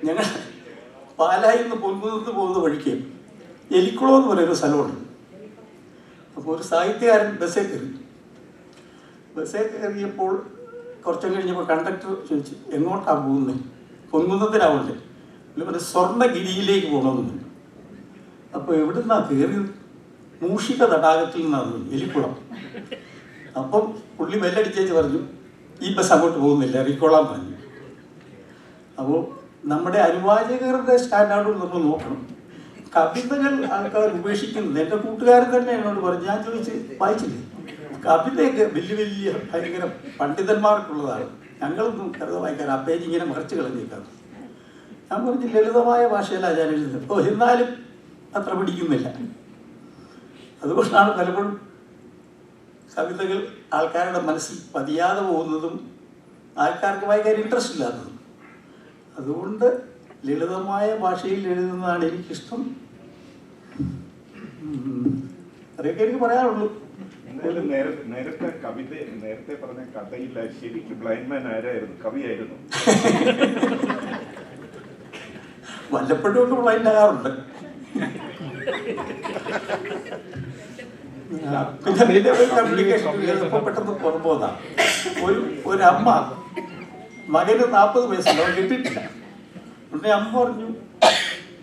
Speaker 4: ഞങ്ങൾ പാലായിൽ നിന്ന് പൊൻകുന്നത്ത് പോകുന്ന വഴിക്ക് എലിക്കുളം എന്ന് പറയുന്ന സ്ഥലമുണ്ട്. അപ്പോൾ ഒരു സാഹിത്യകാരൻ ബസ്സേ കയറിയപ്പോൾ കുറച്ചും കഴിഞ്ഞപ്പോൾ കണ്ടക്ടർ ചോദിച്ചു, എങ്ങോട്ടാണ് പോകുന്നത്? പൊൻകുന്നത്തിനാവുണ്ട്. പിന്നെ സ്വർണ്ണഗിരിയിലേക്ക് പോകണമെന്ന്. അപ്പോൾ എവിടുന്നാണ് കയറിയത്? മൂഷിക തടാകത്തിൽ നിന്നാണ്, എലിക്കുളം. അപ്പം പുള്ളി ബെല്ലടിച്ചേച്ച് പറഞ്ഞു, ഈ ബസ് അങ്ങോട്ട് പോകുന്നില്ല, ഇറങ്ങിക്കോളാൻ പറഞ്ഞു. അപ്പോൾ നമ്മുടെ അനുവാചകരുടെ സ്റ്റാൻഡേർഡും നമ്മൾ നോക്കണം. കവിതകൾ ആൾക്കാർ ഉപേക്ഷിക്കുന്നത് എൻ്റെ കൂട്ടുകാരൻ തന്നെ എന്നോട് പറഞ്ഞു. ഞാൻ ചോദിച്ച് വായിച്ചില്ലേ, കവിതയൊക്കെ വലിയ വലിയ ഭയങ്കര പണ്ഡിതന്മാർക്കുള്ളതാണ്, ഞങ്ങളൊന്നും കവിത വായിക്കാൻ ആ പേജ് ഇങ്ങനെ മറിച്ച് കളഞ്ഞേക്കാണ്. ഞാൻ പറഞ്ഞു ലളിതമായ ഭാഷയിലാണ് ഞാൻ എഴുതുന്നത്. ഓ എന്നാലും അത്ര പിടിക്കുന്നില്ല. അതുകൊണ്ടാണ് പലപ്പോഴും കവിതകൾ ആൾക്കാരുടെ മനസ്സിൽ പതിയാതെ പോകുന്നതും ആൾക്കാർക്ക് വായിക്കാൻ ഇൻട്രസ്റ്റ് ഇല്ലാത്തതും. അതുകൊണ്ട് ലളിതമായ ഭാഷയിൽ എഴുതുന്നതാണ് എനിക്കിഷ്ടം. അതൊക്കെ എനിക്ക് പറയാനുള്ളൂ.
Speaker 5: നേരത്തെ പറഞ്ഞ കഥയില്ല, ശരിക്കും ബ്ലൈൻഡ് മാൻ ആരായിരുന്നു? കവിയായിരുന്നു.
Speaker 4: വല്ലപ്പോഴും ഒക്കെ ബ്ലൈൻഡ് ആകാറുണ്ട്. പിന്നെ കമ്മ്യൂണിക്കേഷൻ പെട്ടെന്ന് പുറമ്പോതാ. ഒരമ്മ മകന് 40 വയസ്സുണ്ട്, അവൻ കിട്ടിയിട്ടില്ല. ഉടനെ അമ്മ പറഞ്ഞു,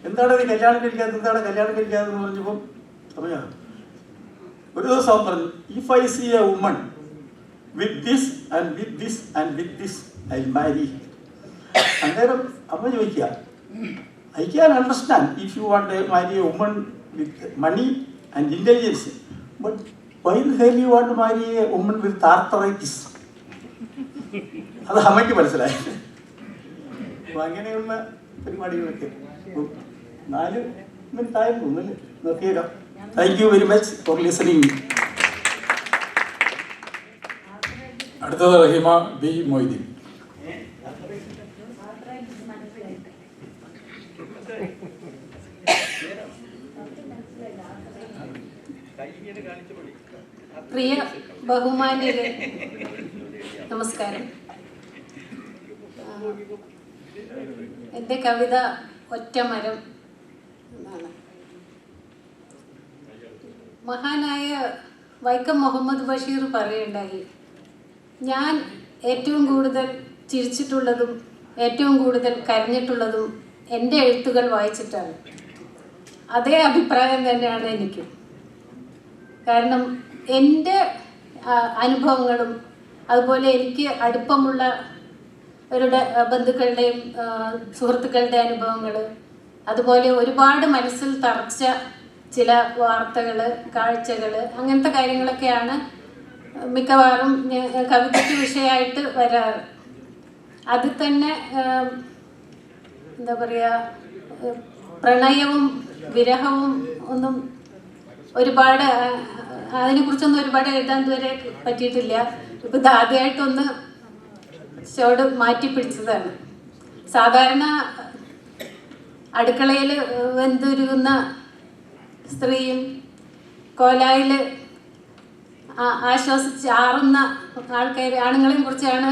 Speaker 4: എന്താണ് നീ കല്യാണം കഴിക്കാത്തത്, എന്താണ് കല്യാണം കഴിക്കാതെന്ന് പറഞ്ഞപ്പോൾ സമയം ഒരു ദിവസം അവൻ പറഞ്ഞു, if I see a woman with this and with this and with this I marry. അന്നേരം അമ്മ ചോദിക്കുക, I can understand if you want to marry a woman with money and intelligence, but why the hell you want to marry a woman with arthritis. അത് അമ്മയ്ക്ക് മനസ്സിലായി. അപ്പോൾ അങ്ങനെയുള്ള പരിപാടികളൊക്കെ 4 മിനിറ്റായിരുന്നു ഒന്നല്ലേ നോക്കിയേക്കാം. Thank you very much for listening.
Speaker 2: അടുത്തത് റഹിമ ബി മൊയ്തീൻ.
Speaker 6: പ്രിയ ബഹുമാന്യരെ, നമസ്കാരം. എൻ്റെ കവിത ഒറ്റമരം എന്നാണ്. മഹാനായ വൈക്കം മുഹമ്മദ് ബഷീർ പറയുണ്ടായി, ഞാൻ ഏറ്റവും കൂടുതൽ ചിരിച്ചിട്ടുള്ളതും ഏറ്റവും കൂടുതൽ കരഞ്ഞിട്ടുള്ളതും എൻ്റെ എഴുത്തുകൾ വായിച്ചിട്ടാണ്. അതേ അഭിപ്രായം തന്നെയാണ് എനിക്കും. കാരണം എൻ്റെ അനുഭവങ്ങളും അതുപോലെ എനിക്ക് അടുപ്പമുള്ള അവരുടെ ബന്ധുക്കളുടെയും സുഹൃത്തുക്കളുടെ അനുഭവങ്ങൾ, അതുപോലെ ഒരുപാട് മനസ്സിൽ തറച്ച ചില വാർത്തകൾ, കാഴ്ചകൾ, അങ്ങനത്തെ കാര്യങ്ങളൊക്കെയാണ് മിക്കവാറും കവിതയ്ക്ക് വിഷയമായിട്ട് വരാറ്. അതിൽ തന്നെ എന്താ പറയുക, പ്രണയവും വിരഹവും ഒന്നും ഒരുപാട് അതിനെക്കുറിച്ചൊന്നും ഒരുപാട് എഴുതാൻ ഇതുവരെ പറ്റിയിട്ടില്ല. ഇപ്പം ഇത് ആദ്യമായിട്ടൊന്ന് ചോട് മാറ്റി പിടിച്ചതാണ്. സാധാരണ അടുക്കളയിൽ വെന്തുരുകുന്ന സ്ത്രീയും കോലായിൽ ആശ്വസിച്ച് ആറുന്ന ആൾക്കാർ ആണുങ്ങളെയും കുറിച്ചാണ്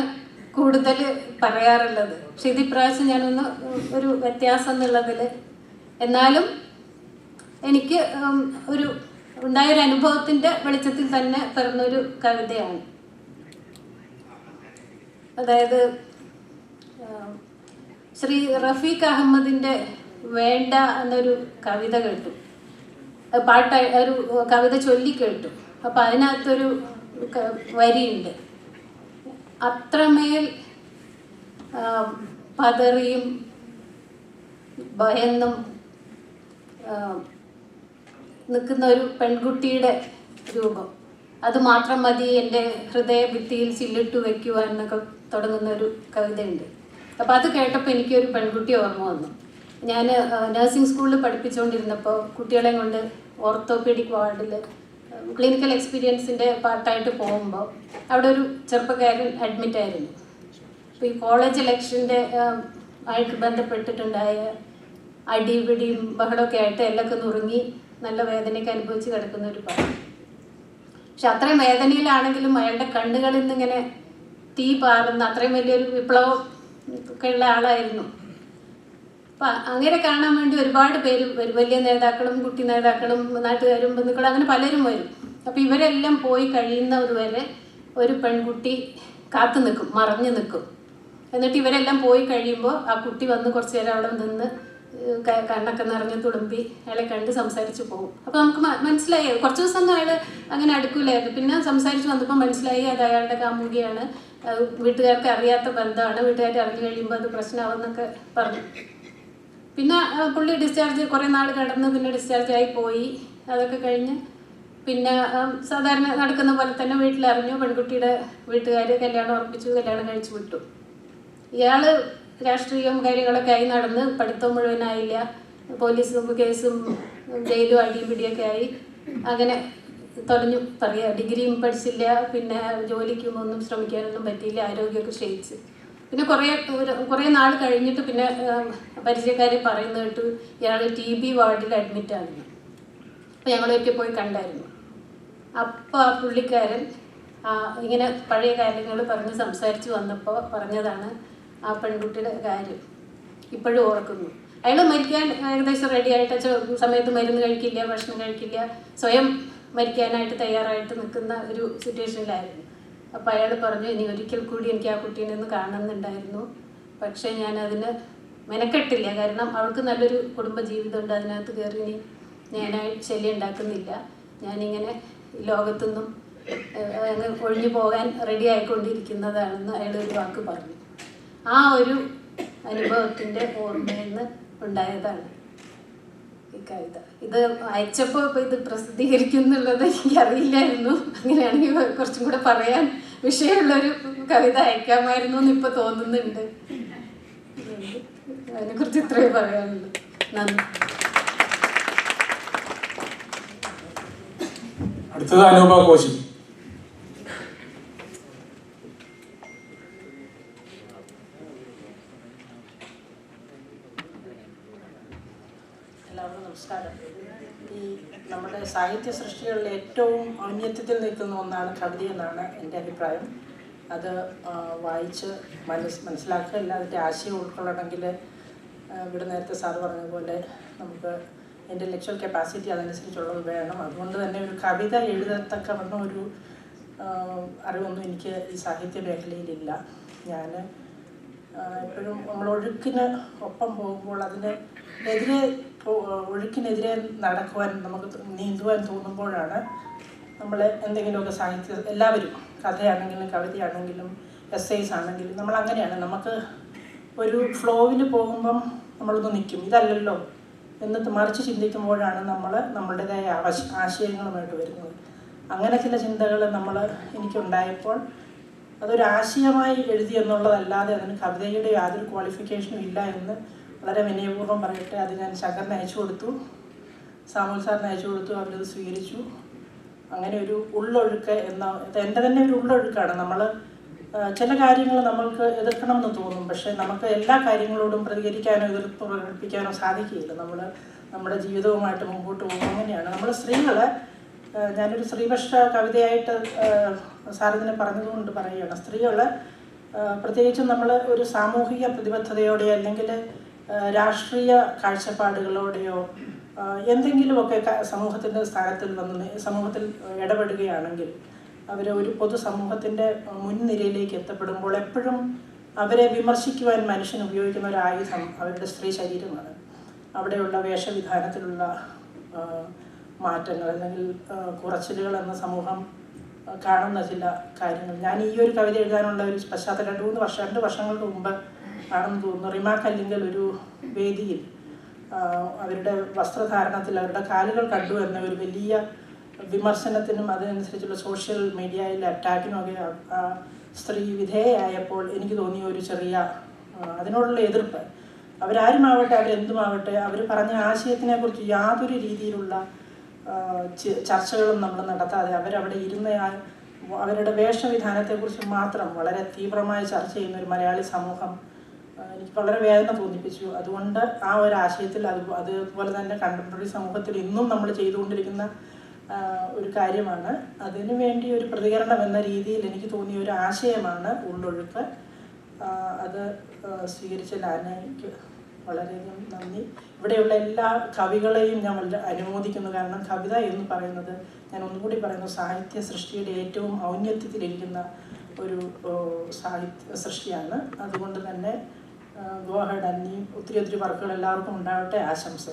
Speaker 6: കൂടുതൽ പറയാറുള്ളത്. പക്ഷെ ഇതിപ്രാവശ്യം ഞാനൊന്ന് ഒരു വ്യത്യാസം എന്നുള്ളതിൽ, എന്നാലും എനിക്ക് ഒരു ഉണ്ടായൊരു അനുഭവത്തിൻ്റെ വെളിച്ചത്തിൽ തന്നെ പിറന്നൊരു കവിതയാണ്. അതായത് ശ്രീ റഫീഖ് അഹമ്മദിൻ്റെ വേണ്ട എന്നൊരു കവിത കേട്ടു, ഒരു കവിത ചൊല്ലിക്കേട്ടു. അപ്പം അതിനകത്തൊരു വരിയുണ്ട്, അത്രമേൽ പതറിയും ഭയന്നും നിൽക്കുന്ന ഒരു പെൺകുട്ടിയുടെ രൂപം, അത് മാത്രം മതി എൻ്റെ ഹൃദയഭിത്തിയിൽ ചില്ലിട്ടു വയ്ക്കുവാൻ എന്നൊക്കെ തുടങ്ങുന്ന ഒരു കവിതയുണ്ട്. അപ്പോൾ അത് കേട്ടപ്പോൾ എനിക്കൊരു പെൺകുട്ടി ഓർമ്മ വന്നു. ഞാൻ നഴ്സിംഗ് സ്കൂളിൽ പഠിപ്പിച്ചുകൊണ്ടിരുന്നപ്പോൾ കുട്ടികളെയും കൊണ്ട് ഓർത്തോപീഡിക് വാർഡിൽ ക്ലിനിക്കൽ എക്സ്പീരിയൻസിൻ്റെ പാർട്ടായിട്ട് പോകുമ്പോൾ അവിടെ ഒരു ചെറുപ്പക്കാരൻ അഡ്മിറ്റായിരുന്നു. അപ്പോൾ ഈ കോളേജ് ഇലക്ഷൻ്റെ ആയിട്ട് ബന്ധപ്പെട്ടിട്ടുണ്ടായ അടിപിടിയും ബഹളമൊക്കെ ആയിട്ട് എല്ലൊക്കെ നുറുങ്ങി നല്ല വേദനയൊക്കെ അനുഭവിച്ച് കിടക്കുന്ന ഒരു പാട്ട്. പക്ഷെ അത്രയും വേദനയിലാണെങ്കിലും അയാളുടെ കണ്ണുകളിൽ നിന്ന് ഇങ്ങനെ തീ പാറുന്ന അത്രയും വലിയൊരു വിപ്ലവം ഒക്കെ ഉള്ള ആളായിരുന്നു. അപ്പം അങ്ങനെ കാണാൻ വേണ്ടി ഒരുപാട് പേര് വരും, വലിയ നേതാക്കളും കുട്ടി നേതാക്കളും നാട്ടുകാരും ബന്ധുക്കളും അങ്ങനെ പലരും വരും. അപ്പം ഇവരെല്ലാം പോയി കഴിയുന്നവർ വരെ ഒരു പെൺകുട്ടി കാത്തു നിൽക്കും, മറഞ്ഞു നിൽക്കും. എന്നിട്ട് ഇവരെല്ലാം പോയി കഴിയുമ്പോൾ ആ കുട്ടി വന്ന് കുറച്ച് നേരം അവിടെ നിന്ന് കണ്ണൊക്കെ നിറഞ്ഞ് തുളുമ്പി അയാളെ കണ്ട് സംസാരിച്ച് പോകും. അപ്പോൾ നമുക്ക് മനസ്സിലായി, കുറച്ച് ദിവസം ഒന്നും അയാൾ അങ്ങനെ അടുക്കൂലായിരുന്നു. പിന്നെ സംസാരിച്ച് വന്നപ്പോൾ മനസ്സിലായി അത് അയാളുടെ കാമുകിയാണ്, വീട്ടുകാർക്ക് അറിയാത്ത ബന്ധമാണ്, വീട്ടുകാർ അറിഞ്ഞു കഴിയുമ്പോൾ അത് പ്രശ്നമാവെന്നൊക്കെ പറഞ്ഞു. പിന്നെ പുള്ളി ഡിസ്ചാർജ് കുറേ നാൾ കിടന്ന് പിന്നെ ഡിസ്ചാർജ് ആയി പോയി. അതൊക്കെ കഴിഞ്ഞ് പിന്നെ സാധാരണ നടക്കുന്ന പോലെ തന്നെ വീട്ടിലറിഞ്ഞു. പെൺകുട്ടിയുടെ വീട്ടുകാർ കല്യാണം ഉറപ്പിച്ചു, കല്യാണം കഴിച്ചു വിട്ടു. ഇയാൾ രാഷ്ട്രീയവും കാര്യങ്ങളൊക്കെ ആയി നടന്ന് പഠിത്തം മുഴുവനായില്ല. പോലീസും കേസും ജയിലും അടിയും പിടിയൊക്കെ ആയി അങ്ങനെ തൊലഞ്ഞു പറയുക. ഡിഗ്രിയും പഠിച്ചില്ല, പിന്നെ ജോലിക്കും ഒന്നും ശ്രമിക്കാനൊന്നും പറ്റിയില്ല, ആരോഗ്യമൊക്കെ ക്ഷയിച്ച്. പിന്നെ കുറേ നാൾ കഴിഞ്ഞിട്ട് പിന്നെ പരിചയക്കാരെ പറയുന്നത് കേട്ടു ഇയാൾ TB വാർഡിൽ അഡ്മിറ്റാണെന്ന്. അപ്പോൾ ഞങ്ങളൊക്കെ പോയി കണ്ടായിരുന്നു. അപ്പോൾ ആ പുള്ളിക്കാരൻ ഇങ്ങനെ പഴയ കാര്യങ്ങൾ പറഞ്ഞ് സംസാരിച്ച് വന്നപ്പോൾ പറഞ്ഞതാണ് ആ പെൺകുട്ടിയുടെ കാര്യം. ഇപ്പോഴും ഓർക്കുന്നു. അയാൾ മരിക്കാൻ ഏകദേശം റെഡി ആയിട്ട് സമയത്ത് മരുന്ന് കഴിക്കില്ല, ഭക്ഷണം കഴിക്കില്ല, സ്വയം മരിക്കാനായിട്ട് തയ്യാറായിട്ട് നിൽക്കുന്ന ഒരു സിറ്റുവേഷനിലായിരുന്നു. അപ്പോൾ അയാൾ പറഞ്ഞു, ഇനി ഒരിക്കൽ കൂടി എനിക്ക് ആ കുട്ടീനെ ഒന്ന് കാണുന്നുണ്ടായിരുന്നു, പക്ഷേ ഞാനതിന് മെനക്കെട്ടില്ല. കാരണം അവൾക്ക് നല്ലൊരു കുടുംബ ജീവിതമുണ്ട്, അതിനകത്ത് കയറി ഇനി ഞാനായി ശല്യം ഉണ്ടാക്കുന്നില്ല. ഞാനിങ്ങനെ ലോകത്തുനിന്നും അങ്ങ് ഒഴിഞ്ഞു പോകാൻ റെഡി ആയിക്കൊണ്ടിരിക്കുന്നതാണെന്ന് അയാൾ ഒരു വാക്ക് പറഞ്ഞു. ആ ഒരു അനുഭവത്തിൻ്റെ ഓർമ്മയിൽ നിന്ന് ഉണ്ടായതാണ് ഈ കവിത. ഇത് അയച്ചപ്പോൾ ഇപ്പോൾ ഇത് പ്രസിദ്ധീകരിക്കും എന്നുള്ളത് എനിക്കറിയില്ലായിരുന്നു. അങ്ങനെയാണെങ്കിൽ കുറച്ചും കൂടെ പറയാൻ വിഷയമുള്ളൊരു കവിത അയക്കാമായിരുന്നു എന്ന് ഇപ്പോൾ തോന്നുന്നുണ്ട്. അതിനെക്കുറിച്ച് ഇത്രയും പറയാനുള്ളൂ. നന്ദി.
Speaker 2: അടുത്തത് അനൂപ കോശി.
Speaker 7: എല്ലാവർക്കും നമസ്കാരം. ഈ നമ്മുടെ സാഹിത്യ സൃഷ്ടികളിൽ ഏറ്റവും ഔന്നത്യത്തിൽ നിൽക്കുന്ന ഒന്നാണ് കവിത എന്നാണ് എൻ്റെ അഭിപ്രായം. അത് വായിച്ച് മനസ്സിലാക്കുക, അല്ല അതിൻ്റെ ആശയം ഉൾക്കൊള്ളണമെങ്കിൽ ഇവിടെ നേരത്തെ സാറ് പറഞ്ഞതുപോലെ നമുക്ക് ഇൻ്റലക്ച്വൽ കപ്പാസിറ്റി അതനുസരിച്ചുള്ളത് വേണം. അതുകൊണ്ട് തന്നെ ഒരു കവിത എഴുതത്തക്കവണ്ണം ഒരു അറിവൊന്നും എനിക്ക് ഈ സാഹിത്യ മേഖലയിലില്ല. ഞാൻ എപ്പോഴും നമ്മൾ ഒഴുക്കിന് ഒപ്പം പോകുമ്പോൾ അതിനെതിരെ ഒഴുക്കിനെതിരെ നടക്കുവാൻ നമുക്ക് നീന്തുവാൻ തോന്നുമ്പോഴാണ് നമ്മൾ എന്തെങ്കിലുമൊക്കെ സാഹിത്യം, എല്ലാവരും കഥയാണെങ്കിലും കവിതയാണെങ്കിലും എസ്സേസ് ആണെങ്കിലും നമ്മൾ അങ്ങനെയാണ്. നമുക്ക് ഒരു ഫ്ലോവിൽ പോകുമ്പം നമ്മളൊന്ന് നിൽക്കും, ഇതല്ലല്ലോ എന്നിട്ട് മറിച്ച് ചിന്തിക്കുമ്പോഴാണ് നമ്മൾ നമ്മളുടേതായ ആശയങ്ങളുമായിട്ട് വരുന്നത്. അങ്ങനെ ചില ചിന്തകൾ എനിക്കുണ്ടായപ്പോൾ അതൊരു ആശയമായി എഴുതി എന്നുള്ളതല്ലാതെ അതിന് കവിതയുടെ യാതൊരു ക്വാളിഫിക്കേഷനും ഇല്ല എന്ന് വളരെ വിനയപൂർവ്വം പറയട്ടെ. അത് ഞാൻ ശങ്കറിന് അയച്ചു കൊടുത്തു, സാമുൽ സാറിന് അയച്ചു കൊടുത്തു, അവരത് സ്വീകരിച്ചു. അങ്ങനെ ഒരു ഉള്ളൊഴുക്ക് എൻ്റെ തന്നെ ഒരു ഉള്ളൊഴുക്കാണ്. നമ്മൾ ചില കാര്യങ്ങൾ നമ്മൾക്ക് എതിർക്കണമെന്ന് തോന്നും, പക്ഷേ നമുക്ക് എല്ലാ കാര്യങ്ങളോടും പ്രതികരിക്കാനോ എതിർപ്പ് പ്രകടിപ്പിക്കാനോ സാധിക്കുകയില്ല. നമ്മുടെ ജീവിതവുമായിട്ട് മുമ്പോട്ട് പോകും. അങ്ങനെയാണ് നമ്മൾ സ്ത്രീകൾ. ഞാനൊരു സ്ത്രീപക്ഷ കവിതയായിട്ട് സാറിതിനെ പറഞ്ഞതുകൊണ്ട് പറയുകയാണ്. സ്ത്രീകൾ പ്രത്യേകിച്ചും നമ്മൾ ഒരു സാമൂഹിക പ്രതിബദ്ധതയോടെ അല്ലെങ്കിൽ രാഷ്ട്രീയ കാഴ്ചപ്പാടുകളോടെയോ എന്തെങ്കിലുമൊക്കെ സമൂഹത്തിൻ്റെ സ്ഥാനത്തിൽ സമൂഹത്തിൽ ഇടപെടുകയാണെങ്കിൽ അവർ ഒരു പൊതുസമൂഹത്തിൻ്റെ മുൻനിരയിലേക്ക് എത്തപ്പെടുമ്പോൾ എപ്പോഴും അവരെ വിമർശിക്കുവാൻ മനുഷ്യൻ ഉപയോഗിക്കുന്ന ഒരു ആയുധം അവരുടെ സ്ത്രീ ശരീരമാണ്. അവിടെയുള്ള വേഷവിധാനത്തിലുള്ള മാറ്റങ്ങൾ അല്ലെങ്കിൽ കുറച്ചിലുകൾ എന്ന സമൂഹം കാണുന്ന ചില കാര്യങ്ങൾ. ഞാൻ ഈ ഒരു കവിത എഴുതാനുള്ള ഒരു പശ്ചാത്തലം 2 വർഷങ്ങൾക്ക് മുമ്പ് ആണെന്ന് തോന്നുന്നു. റിമ കല്ലിങ്കൽ ഒരു വേദിയിൽ അവരുടെ വസ്ത്രധാരണത്തിൽ അവരുടെ കാലുകൾ കണ്ടു എന്ന ഒരു വലിയ വിമർശനത്തിനും അതിനനുസരിച്ചുള്ള സോഷ്യൽ മീഡിയയിലെ അറ്റാക്കിനുമൊക്കെ സ്ത്രീ വിധേയയായപ്പോൾ എനിക്ക് തോന്നിയ ഒരു ചെറിയ അതിനോടുള്ള എതിർപ്പ്. അവരാരുമാവട്ടെ, അവരെന്തുമാവട്ടെ, അവർ പറഞ്ഞ ആശയത്തിനെ കുറിച്ച് യാതൊരു രീതിയിലുള്ള ചർച്ചകളും നമ്മൾ നടത്താതെ അവരവിടെ ഇരുന്ന അവരുടെ വേഷവിധാനത്തെക്കുറിച്ച് മാത്രം വളരെ തീവ്രമായി ചർച്ച ചെയ്യുന്ന ഒരു മലയാളി സമൂഹം എനിക്ക് വളരെ വേദന തോന്നിപ്പിച്ചു. അതുകൊണ്ട് ആ ഒരു ആശയത്തിൽ അതുപോലെ തന്നെ കണ്ടംപററി സമൂഹത്തിൽ ഇന്നും നമ്മൾ ചെയ്തുകൊണ്ടിരിക്കുന്ന ഒരു കാര്യമാണ്. അതിനു വേണ്ടി ഒരു പ്രതികരണം എന്ന രീതിയിൽ എനിക്ക് തോന്നിയ ഒരു ആശയമാണ് ഉള്ളൊഴുക്ക്. അത് സ്വീകരിച്ച ലാനയ്ക്ക് വളരെയധികം നന്ദി. ഇവിടെയുള്ള എല്ലാ കവികളെയും ഞാൻ വളരെ അനുമോദിക്കുന്നു. കാരണം കവിത എന്ന് പറയുന്നത്, ഞാൻ ഒന്നുകൂടി പറയുന്നു, സാഹിത്യ സൃഷ്ടിയുടെ ഏറ്റവും ഔന്നത്യത്തിലിരിക്കുന്ന ഒരു സാഹിത്യ സൃഷ്ടിയാണ്. അതുകൊണ്ട് തന്നെ ഗോ ഹെഡ്, അന്നിയും ഒത്തിരി വർക്കുകൾ എല്ലാവർക്കും ഉണ്ടാവട്ടെ. ആശംസ.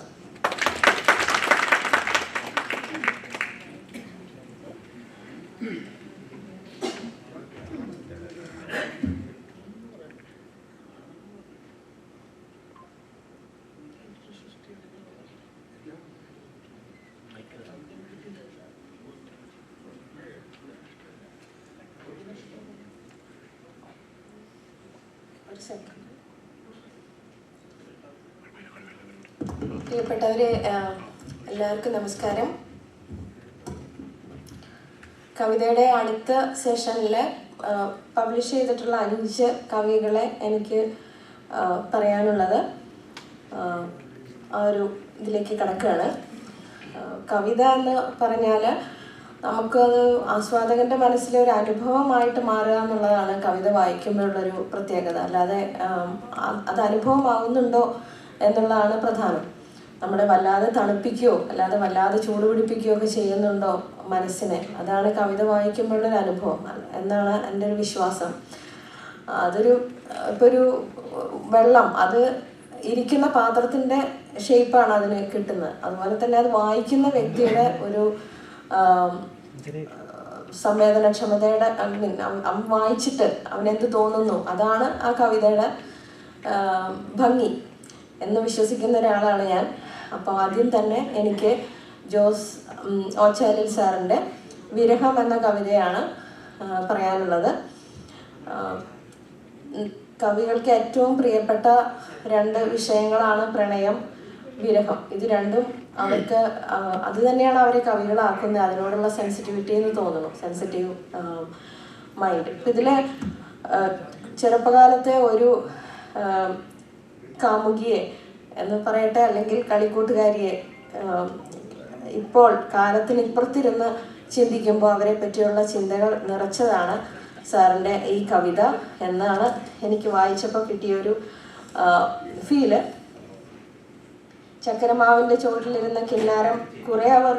Speaker 8: പ്രിയപ്പെട്ടവരെ, എല്ലാവർക്കും നമസ്കാരം. കവിതയുടെ അടുത്ത സെഷനിൽ പബ്ലിഷ് ചെയ്തിട്ടുള്ള 5 കവികളെ എനിക്ക് പറയാനുള്ളത് ആ ഒരു ഇതിലേക്ക് കിടക്കുകയാണ്. കവിത എന്ന് പറഞ്ഞാൽ നമുക്കത് ആസ്വാദകൻ്റെ മനസ്സിലെ ഒരു അനുഭവമായിട്ട് മാറുക എന്നുള്ളതാണ് കവിത വായിക്കുമ്പോഴുള്ളൊരു പ്രത്യേകത. അല്ലാതെ അത് അനുഭവമാവുന്നുണ്ടോ എന്നുള്ളതാണ് പ്രധാനം. നമ്മളെ വല്ലാതെ തണുപ്പിക്കുകയോ അല്ലാതെ വല്ലാതെ ചൂടുപിടിപ്പിക്കുകയോ ഒക്കെ ചെയ്യുന്നുണ്ടോ മനസ്സിനെ, അതാണ് കവിത വായിക്കുമ്പോഴുള്ളൊരു അനുഭവം എന്നാണ് എൻ്റെ ഒരു വിശ്വാസം. ഇപ്പോൾ ഒരു വെള്ളം അത് ഇരിക്കുന്ന പാത്രത്തിൻ്റെ ഷേപ്പാണ് അതിന് കിട്ടുന്നത്. അതുപോലെ തന്നെ അത് വായിക്കുന്ന വ്യക്തിയുടെ ഒരു സംവേദനക്ഷമതയുടെ അവൻ വായിച്ചിട്ട് അവനെന്ത് തോന്നുന്നു, അതാണ് ആ കവിതയുടെ ഭംഗി എന്ന് വിശ്വസിക്കുന്ന ഒരാളാണ് ഞാൻ. അപ്പോൾ ആദ്യം തന്നെ എനിക്ക് ജോസ് ഓച്ചാലിൽ സാറിൻ്റെ വിരഹം എന്ന കവിതയാണ് പറയാനുള്ളത്. കവികൾക്ക് ഏറ്റവും പ്രിയപ്പെട്ട 2 വിഷയങ്ങളാണ് പ്രണയം, വിരഹം. ഇത് രണ്ടും അവർക്ക് അത് തന്നെയാണ് അവരെ കവികളാക്കുന്നത്. അതിനോടുള്ള സെൻസിറ്റിവിറ്റി എന്ന് തോന്നുന്നു, സെൻസിറ്റീവ് മൈൻഡ്. ഇപ്പം ഇതിൽ ചെറുപ്പകാലത്തെ ഒരു കാമുകിയെ എന്ന് പറയട്ടെ, അല്ലെങ്കിൽ കളിക്കൂട്ടുകാരിയെ ഇപ്പോൾ കാലത്തിനിപ്പുറത്തിരുന്ന് ചിന്തിക്കുമ്പോൾ അവരെ പറ്റിയുള്ള ചിന്തകൾ നിറച്ചതാണ് സാറിൻ്റെ ഈ കവിത എന്നാണ് എനിക്ക് വായിച്ചപ്പോൾ കിട്ടിയൊരു ഫീല്. ചക്കരമാവിൻ്റെ ചോട്ടിലിരുന്ന കിന്നാരം കുറേ അവർ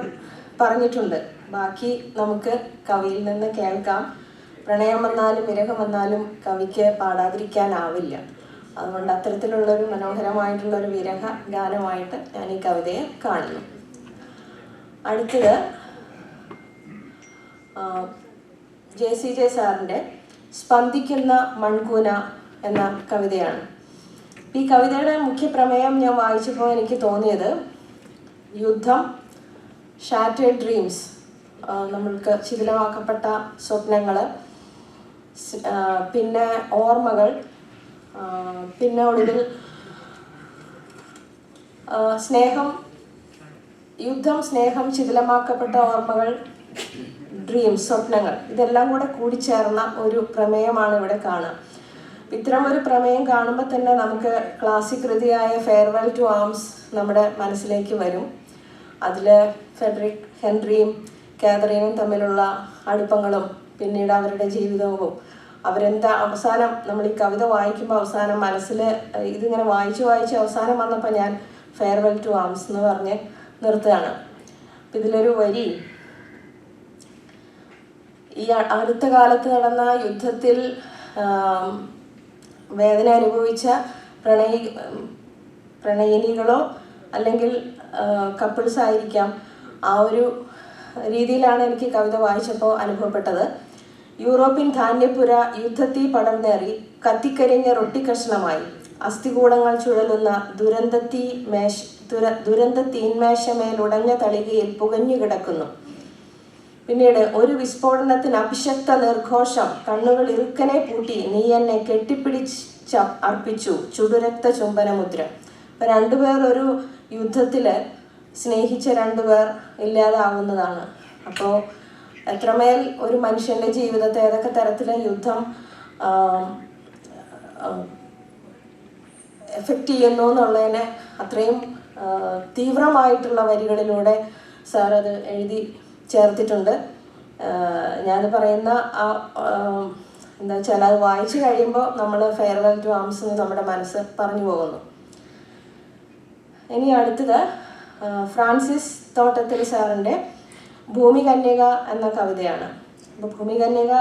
Speaker 8: പറഞ്ഞിട്ടുണ്ട്. ബാക്കി നമുക്ക് കവിയിൽ നിന്ന് കേൾക്കാം. പ്രണയം വന്നാലും വിരഹം വന്നാലും കവിക്ക് പാടാതിരിക്കാനാവില്ല. അതുകൊണ്ട് അത്തരത്തിലുള്ളൊരു മനോഹരമായിട്ടുള്ളൊരു വിരഹ ഗാനമായിട്ട് ഞാൻ ഈ കവിതയെ കാണുന്നു. അടുത്തത് JCJ സാറിൻ്റെ സ്പന്ദിക്കുന്ന മൺകൂന എന്ന കവിതയാണ്. ഈ കവിതയുടെ മുഖ്യ പ്രമേയം ഞാൻ വായിച്ചപ്പോൾ എനിക്ക് തോന്നിയത് യുദ്ധം, ഷാറ്റേഡ് ഡ്രീംസ്, നമ്മൾക്ക് ശിഥിലമാക്കപ്പെട്ട സ്വപ്നങ്ങൾ, പിന്നെ ഓർമ്മകൾ, പിന്നെ ഒടുവിൽ സ്നേഹം, യുദ്ധം, സ്നേഹം, ശിഥിലമാക്കപ്പെട്ട ഓർമ്മകൾ, ഡ്രീംസ്, സ്വപ്നങ്ങൾ, ഇതെല്ലാം കൂടെ കൂടിച്ചേർന്ന ഒരു പ്രമേയമാണ് ഇവിടെ കാണുക. ഇത്തരം ഒരു പ്രമേയം കാണുമ്പോൾ തന്നെ നമുക്ക് ക്ലാസിക് കൃതിയായ ഫെയർവെൽ ടു ആംസ് നമ്മുടെ മനസ്സിലേക്ക് വരും. അതിൽ ഫെഡറിക് ഹെൻറിയും കാതറീനും തമ്മിലുള്ള അടുപ്പങ്ങളും പിന്നീട് അവരുടെ ജീവിതവും അവരെന്താ അവസാനം നമ്മൾ ഈ കവിത വായിക്കുമ്പോൾ അവസാനം മനസ്സിൽ ഇതിങ്ങനെ വായിച്ച് അവസാനം വന്നപ്പോൾ ഞാൻ ഫെയർവെൽ ടു ആംസ് എന്ന് പറഞ്ഞ് നിർത്തുകയാണ്. അപ്പം ഇതിലൊരു വരി, ഈ അടുത്ത കാലത്ത് നടന്ന യുദ്ധത്തിൽ വേദന അനുഭവിച്ച പ്രണയിനികളോ അല്ലെങ്കിൽ കപ്പിൾസ് ആയിരിക്കാം. ആ ഒരു രീതിയിലാണ് എനിക്ക് കവിത വായിച്ചപ്പോൾ അനുഭവപ്പെട്ടത്. യൂറോപ്യൻ ധാന്യപ്പുര യുദ്ധത്തീ പടർന്നേറി കത്തിക്കരിഞ്ഞ റൊട്ടിക്കഷ്ണമായി അസ്ഥികൂടങ്ങൾ ചുഴലുന്ന ദുരന്തത്തീന്മേശമേൽ ഉടഞ്ഞ തളികയിൽ പുകഞ്ഞു കിടക്കുന്നു. പിന്നീട് ഒരു വിസ്ഫോടനത്തിന് അഭിഷക്ത നിർഘോഷം, കണ്ണുകൾ ഇറുക്കനെ പൂട്ടി നീ എന്നെ കെട്ടിപ്പിടിച്ച് അർപ്പിച്ചു ചുടുരക്ത ചുംബനമുദ്ര. ഇപ്പം 2 പേർ ഒരു യുദ്ധത്തിൽ സ്നേഹിച്ച 2 പേർ ഇല്ലാതാവുന്നതാണ്. അപ്പോൾ എത്രമേൽ ഒരു മനുഷ്യൻ്റെ ജീവിതത്തെ ഏതൊക്കെ തരത്തിൽ യുദ്ധം എഫക്റ്റ് ചെയ്യുന്നു എന്നുള്ളതിനെ അത്രയും തീവ്രമായിട്ടുള്ള വരികളിലൂടെ സാർ അത് എഴുതി ചേർത്തിട്ടുണ്ട്. ഞാൻ പറയുന്ന ആ എന്താ വെച്ചാൽ അത് വായിച്ചു കഴിയുമ്പോൾ നമ്മൾ ഫെയർവെൽ ടു ആംസ് എന്ന് നമ്മുടെ മനസ്സ് പറഞ്ഞു പോകുന്നു. ഇനി അടുത്തത് ഫ്രാൻസിസ് തോട്ടത്തിൽ സാറിൻ്റെ ഭൂമികന്യക എന്ന കവിതയാണ്. അപ്പോൾ ഭൂമികന്യക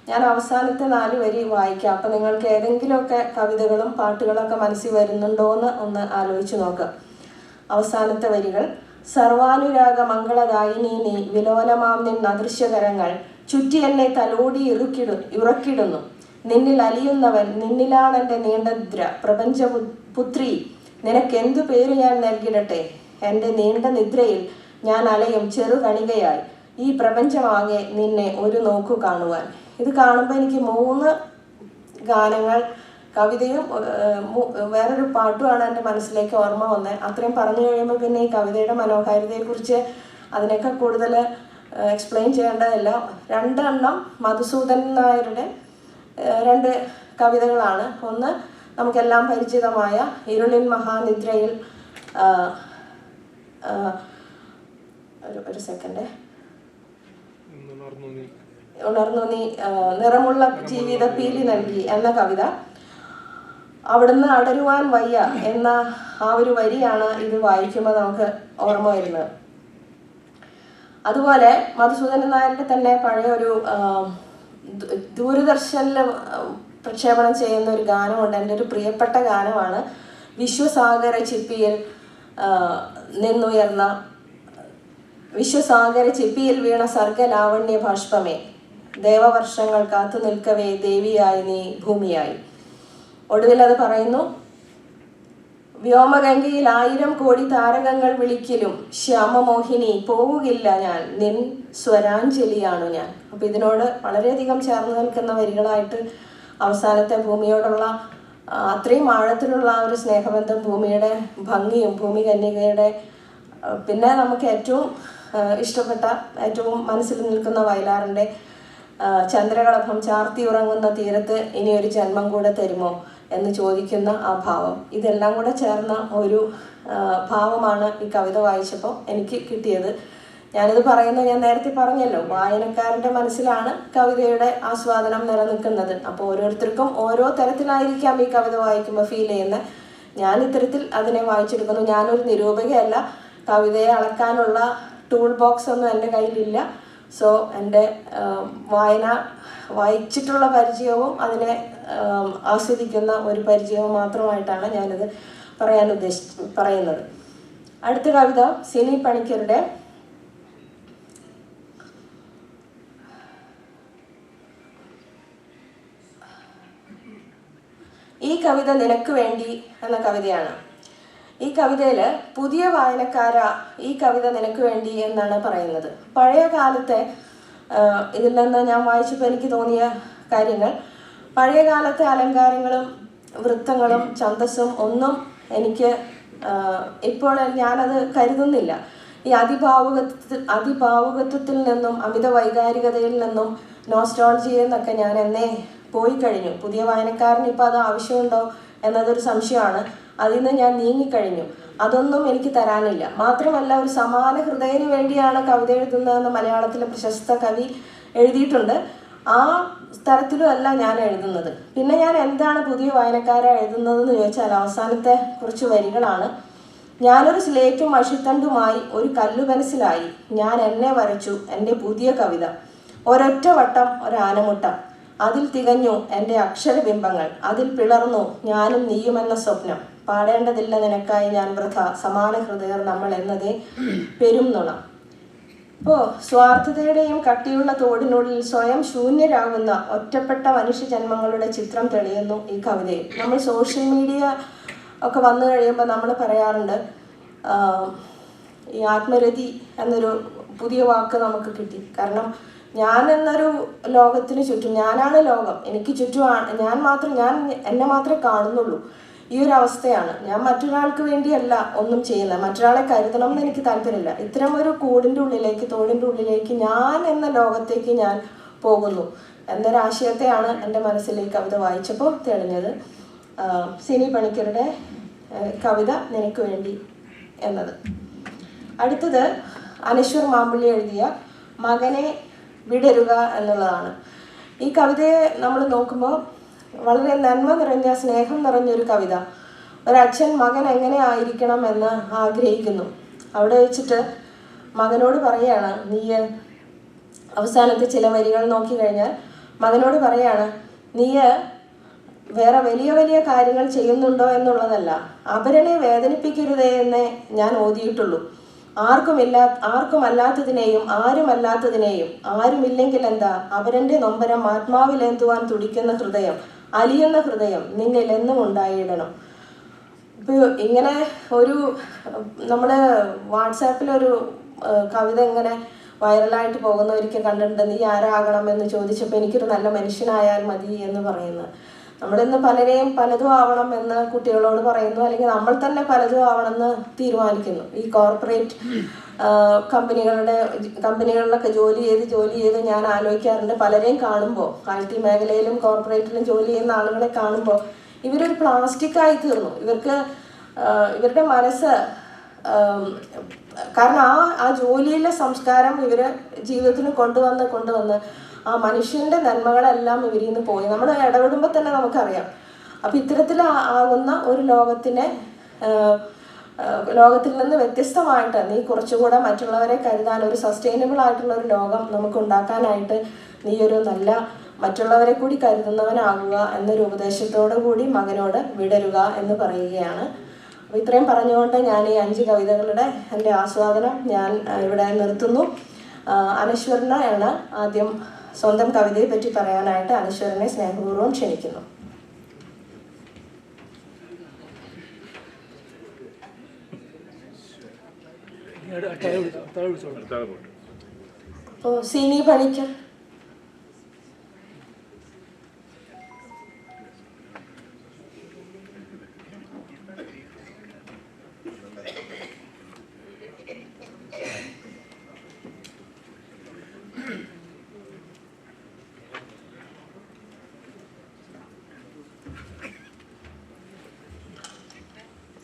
Speaker 8: ഞാൻ അവസാനത്തെ 4 വരി വായിക്കാം. അപ്പം നിങ്ങൾക്ക് ഏതെങ്കിലുമൊക്കെ കവിതകളും പാട്ടുകളൊക്കെ മനസ്സിൽ വരുന്നുണ്ടോ എന്ന് ഒന്ന് ആലോചിച്ച് നോക്കുക. അവസാനത്തെ വരികൾ: സർവാനുരാഗ മംഗളദായിനി നീ, വിലോലമാം നിൻ അദൃശ്യകരങ്ങൾ ചുറ്റി എന്നെ തലോടി ഉറക്കിടുന്നു. നിന്നിൽ അലിയുന്നവൻ, നിന്നിലാണെൻ്റെ നീണ്ട നിദ്ര. പ്രപഞ്ച പുത്രി, നിനക്കെന്തു പേര് ഞാൻ നൽകിടട്ടെ? എൻ്റെ നീണ്ട നിദ്രയിൽ ഞാൻ അലയും ചെറുകണികയായി ഈ പ്രപഞ്ചമാകെ നിന്നെ ഒരു നോക്കു കാണുവാൻ. ഇത് കാണുമ്പോൾ എനിക്ക് 3 ഗാനങ്ങൾ കവിതയും വേറൊരു പാട്ടുമാണ് എൻ്റെ മനസ്സിലേക്ക് ഓർമ്മ വന്നത്. അത്രയും പറഞ്ഞു കഴിയുമ്പോൾ പിന്നെ ഈ കവിതയുടെ മനോഹാരിതയെക്കുറിച്ച് അതിനേക്കാൾ കൂടുതൽ എക്സ്പ്ലെയിൻ ചെയ്യേണ്ടതല്ല. 2 എണ്ണം മധുസൂദൻ നായരുടെ 2 കവിതകളാണ്. ഒന്ന് നമുക്കെല്ലാം പരിചിതമായ ഇരുളിൻ മഹാനിദ്രയിൽ ഒരു സെക്കൻഡ് ഉണർന്നു നീ നിറമുള്ള ജീവിത പീലി നൽകി എന്ന കവിത. അവിടുന്ന് അടരുവാൻ വയ്യ എന്ന ആ ഒരു വരിയാണ് ഇത് വായിക്കുമ്പോൾ നമുക്ക് ഓർമ്മ വരുന്നത്. അതുപോലെ മധുസൂദനൻ നായരുടെ തന്നെ പഴയ ഒരു ദൂരദർശനിൽ പ്രക്ഷേപണം ചെയ്യുന്ന ഒരു ഗാനമുണ്ട്. എൻ്റെ ഒരു പ്രിയപ്പെട്ട ഗാനമാണ്. വിശ്വസാഗര ചിപ്പിയിൽ നിന്നുയർന്ന വിശ്വസാഗര ചിപ്പിയിൽ വീണ സർഗലാവണ്യ ഭാഷ്പമേ, ദേവവർഷങ്ങൾ കാത്തു നിൽക്കവേ ദേവിയായി നീ ഭൂമിയായി. ഒടുവിൽ അത് പറയുന്നു, വ്യോമഗംഗയിൽ 1000 കോടി താരകങ്ങൾ വിളിക്കലും ശ്യാമമോഹിനി പോവുകില്ല ഞാൻ, നിൻ സ്വരാഞ്ജലിയാണു ഞാൻ. അപ്പൊ ഇതിനോട് വളരെയധികം ചേർന്ന് നിൽക്കുന്ന വരികളായിട്ട് അവസാനത്തെ ഭൂമിയോടുള്ള അത്രയും ആഴത്തിലുള്ള ഒരു സ്നേഹബന്ധം, ഭൂമിയുടെ ഭംഗിയും ഭൂമി കന്യകയുടെ, പിന്നെ നമുക്ക് ഏറ്റവും ഇഷ്ടപ്പെട്ട ഏറ്റവും മനസ്സിൽ നിൽക്കുന്ന വയലാറിൻ്റെ ചന്ദ്രകളഭം ചാർത്തി ഉറങ്ങുന്ന തീരത്ത് ഇനി ഒരു ജന്മം കൂടെ തരുമോ എന്ന് ചോദിക്കുന്ന ആ ഭാവം, ഇതെല്ലാം കൂടെ ചേർന്ന ഒരു ഭാവമാണ് ഈ കവിത വായിച്ചപ്പോൾ എനിക്ക് കിട്ടിയത്. ഞാനിത് പറയുന്നത് ഞാൻ നേരത്തെ പറഞ്ഞല്ലോ, വായനക്കാരൻ്റെ മനസ്സിലാണ് കവിതയുടെ ആസ്വാദനം നിലനിൽക്കുന്നത്. അപ്പോൾ ഓരോരുത്തർക്കും ഓരോ തരത്തിലായിരിക്കാം ഈ കവിത വായിക്കുമ്പോൾ ഫീൽ ചെയ്യുന്നത്. ഞാൻ ഇത്തരത്തിൽ അതിനെ വായിച്ചെടുക്കുന്നു. ഞാനൊരു നിരൂപകയല്ല, കവിതയെ അളക്കാനുള്ള ടൂൾ ബോക്സ് ഒന്നും എൻ്റെ കയ്യിലില്ല. സോ എൻ്റെ വായിച്ചിട്ടുള്ള പരിചയവും അതിനെ ആസ്വദിക്കുന്ന ഒരു പരിചയവും മാത്രമായിട്ടാണ് ഞാനിത് പറയുന്നത്. അടുത്ത കവിത സിനി പണിക്കരുടെ ഈ കവിത നിനക്ക് വേണ്ടി എന്ന കവിതയാണ്. ഈ കവിതയിൽ പുതിയ വായനക്കാര ഈ കവിത നിനക്ക് വേണ്ടി എന്നാണ് പറയുന്നത്. പഴയ കാലത്തെ ഇതിൽ നിന്ന് ഞാൻ വായിച്ചപ്പോൾ എനിക്ക് തോന്നിയ കാര്യങ്ങൾ, പഴയ കാലത്തെ അലങ്കാരങ്ങളും വൃത്തങ്ങളും ഛന്ദസ്സും ഒന്നും ഇപ്പോൾ ഞാനത് കരുതുന്നില്ല. ഈ അതിഭാവുകത്വത്തിൽ നിന്നും അമിത വൈകാരികതയിൽ നിന്നും നോസ്റ്റോൾജിയിൽ നിന്നൊക്കെ ഞാൻ എന്നേ പോയി കഴിഞ്ഞു. പുതിയ വായനക്കാരന് ഇപ്പോൾ അത് ആവശ്യമുണ്ടോ എന്നതൊരു സംശയമാണ്. അതിൽ നിന്ന് ഞാൻ നീങ്ങിക്കഴിഞ്ഞു. അതൊന്നും എനിക്ക് തരാനില്ല. മാത്രമല്ല, ഒരു സമാന ഹൃദയന് വേണ്ടിയാണ് കവിത എഴുതുന്നതെന്ന് മലയാളത്തിലെ പ്രശസ്ത കവി എഴുതിയിട്ടുണ്ട്. ആ തരത്തിലും അല്ല ഞാൻ എഴുതുന്നത്. പിന്നെ ഞാൻ എന്താണ് പുതിയ വായനക്കാരെ എഴുതുന്നതെന്ന് ചോദിച്ചാൽ അവസാനത്തെ കുറച്ച് വരികളാണ്. ഞാനൊരു സ്ലേറ്റും മഷിത്തണ്ടുമായി ഒരു കല്ലു പെൻസിലായി ഞാൻ എന്നെ വരച്ചു എൻ്റെ പുതിയ കവിത. ഒരൊറ്റ വട്ടം ഒരാനമുട്ട, അതിൽ തികഞ്ഞു എൻ്റെ അക്ഷരബിംബങ്ങൾ, അതിൽ പിളർന്നു ഞാനും നീയുമെന്ന സ്വപ്നം. പാടേണ്ടതില്ല നിനക്കായി ഞാൻ വൃഥ, സമാന ഹൃദയർ നമ്മൾ എന്നതേ പെരും നുണ. അപ്പോൾ സ്വാർത്ഥതയുടെയും കട്ടിയുള്ള തോടിനുള്ളിൽ സ്വയം ശൂന്യരാകുന്ന ഒറ്റപ്പെട്ട മനുഷ്യജന്മങ്ങളുടെ ചിത്രം തെളിയുന്നു ഈ കവിതയിൽ. നമ്മൾ സോഷ്യൽ മീഡിയ ഒക്കെ വന്നു കഴിയുമ്പോൾ നമ്മൾ പറയാറുണ്ട്, ഈ ആത്മരതി എന്നൊരു പുതിയ വാക്ക് നമുക്ക് കിട്ടി. കാരണം ഞാൻ എന്നൊരു ലോകത്തിന് ചുറ്റും, ഞാനാണ് ലോകം, എനിക്ക് ചുറ്റുമാണ്, ഞാൻ എന്നെ മാത്രമേ കാണുന്നുള്ളൂ. ഈ ഒരു അവസ്ഥയാണ്. ഞാൻ മറ്റൊരാൾക്ക് വേണ്ടിയല്ല ഒന്നും ചെയ്യുന്നത്, മറ്റൊരാളെ കരുതണം എന്ന് എനിക്ക് താല്പര്യമില്ല. ഇത്തരം ഒരു കൂടിൻ്റെ ഉള്ളിലേക്ക്, തോടിൻ്റെ ഉള്ളിലേക്ക്, ഞാൻ എന്ന ലോകത്തേക്ക് ഞാൻ പോകുന്നു എന്നൊരാശയത്തെയാണ് എൻ്റെ മനസ്സിൽ ഈ കവിത വായിച്ചപ്പോൾ തെളിഞ്ഞത്. സിനി പണിക്കരുടെ കവിത നിനക്ക് വേണ്ടി എന്നത്. അടുത്തത് അനശ്വർ മാമ്പള്ളി എഴുതിയ മകനെ വിടരുക എന്നുള്ളതാണ്. ഈ കവിതയെ നമ്മൾ നോക്കുമ്പോൾ വളരെ നന്മ നിറഞ്ഞ, സ്നേഹം നിറഞ്ഞൊരു കവിത. ഒരച്ഛൻ മകൻ എങ്ങനെ ആയിരിക്കണം എന്ന് ആഗ്രഹിക്കുന്നു. അവിടെ വെച്ചിട്ട് മകനോട് പറയാണ്, നീ അവസാനത്തെ ചില വരികൾ നോക്കിക്കഴിഞ്ഞാൽ മകനോട് പറയാണ്, നീ വേറെ വലിയ വലിയ കാര്യങ്ങൾ ചെയ്യുന്നുണ്ടോ എന്നുള്ളതല്ല, അപരനെ വേദനിപ്പിക്കരുതേ എന്നേ ഞാൻ ഓതിയിട്ടുള്ളൂ. ആർക്കുമല്ലാത്തതിനെയും ആരുമല്ലാത്തതിനെയും, ആരുമില്ലെങ്കിൽ എന്താ, അവരൻ്റെ നൊമ്പരം ആത്മാവിലേന്തുവാൻ തുടിക്കുന്ന ഹൃദയം, അലിയുന്ന ഹൃദയം നിന്നിൽ എന്നും ഉണ്ടായിടണം. ഇപ്പോൾ ഇങ്ങനെ ഒരു നമ്മൾ വാട്സാപ്പിലൊരു കവിത ഇങ്ങനെ വൈറലായിട്ട് പോകുന്നവരൊക്കെ കണ്ടിട്ടുണ്ട്. നീ ആരാകണം എന്ന് ചോദിച്ചപ്പോൾ എനിക്കൊരു നല്ല മനുഷ്യനായാൽ മതി എന്ന് പറയുന്നത്. നമ്മളിന്ന് പലതും ആവണം എന്ന് കുട്ടികളോട് പറയുന്നു, അല്ലെങ്കിൽ നമ്മൾ തന്നെ പലതും ആവണമെന്ന് തീരുമാനിക്കുന്നു. ഈ കോർപ്പറേറ്റ് കമ്പനികളിലൊക്കെ ജോലി ചെയ്ത് ഞാൻ ആലോചിക്കാറുണ്ട്, പലരെയും കാണുമ്പോൾ, IT മേഖലയിലും കോർപ്പറേറ്റിലും ജോലി ചെയ്യുന്ന ആളുകളെ കാണുമ്പോൾ ഇവരൊരു പ്ലാസ്റ്റിക്കായി തീർന്നു. ഇവരുടെ മനസ്സ്, കാരണം ആ ജോലിയിലെ സംസ്കാരം ഇവര് ജീവിതത്തിന് കൊണ്ടുവന്ന് ആ മനുഷ്യന്റെ നന്മകളെല്ലാം ഇവരിൽ നിന്ന് പോയി. നമ്മൾ ഇടപെടുമ്പോൾ തന്നെ നമുക്കറിയാം. അപ്പം ഇത്തരത്തിലാകുന്ന ഒരു ലോകത്തിൽ നിന്ന് വ്യത്യസ്തമായിട്ട് നീ കുറച്ചുകൂടെ മറ്റുള്ളവരെ കരുതാൻ, ഒരു സസ്റ്റൈനബിൾ ആയിട്ടുള്ള ഒരു ലോകം നമുക്ക് ഉണ്ടാക്കാനായിട്ട് നീ ഒരു നല്ല മറ്റുള്ളവരെ കൂടി കരുതുന്നവനാകുക എന്നൊരു ഉപദേശത്തോടു കൂടി മകനോട് വിടരുക എന്ന് പറയുകയാണ്. അപ്പോൾ ഇത്രയും പറഞ്ഞുകൊണ്ട് ഞാൻ ഈ 5 കവിതകളുടെ എൻ്റെ ആസ്വാദനം ഞാൻ ഇവിടെ നിർത്തുന്നു. അനശ്വരനാണ് ആദ്യം സ്വന്തം കവിതയെ പറ്റി പറയാനായിട്ട് അനശ്വരനെ സ്നേഹപൂർവ്വം ക്ഷണിക്കുന്നു. അപ്പോൾ സിനി പണിക്കർ.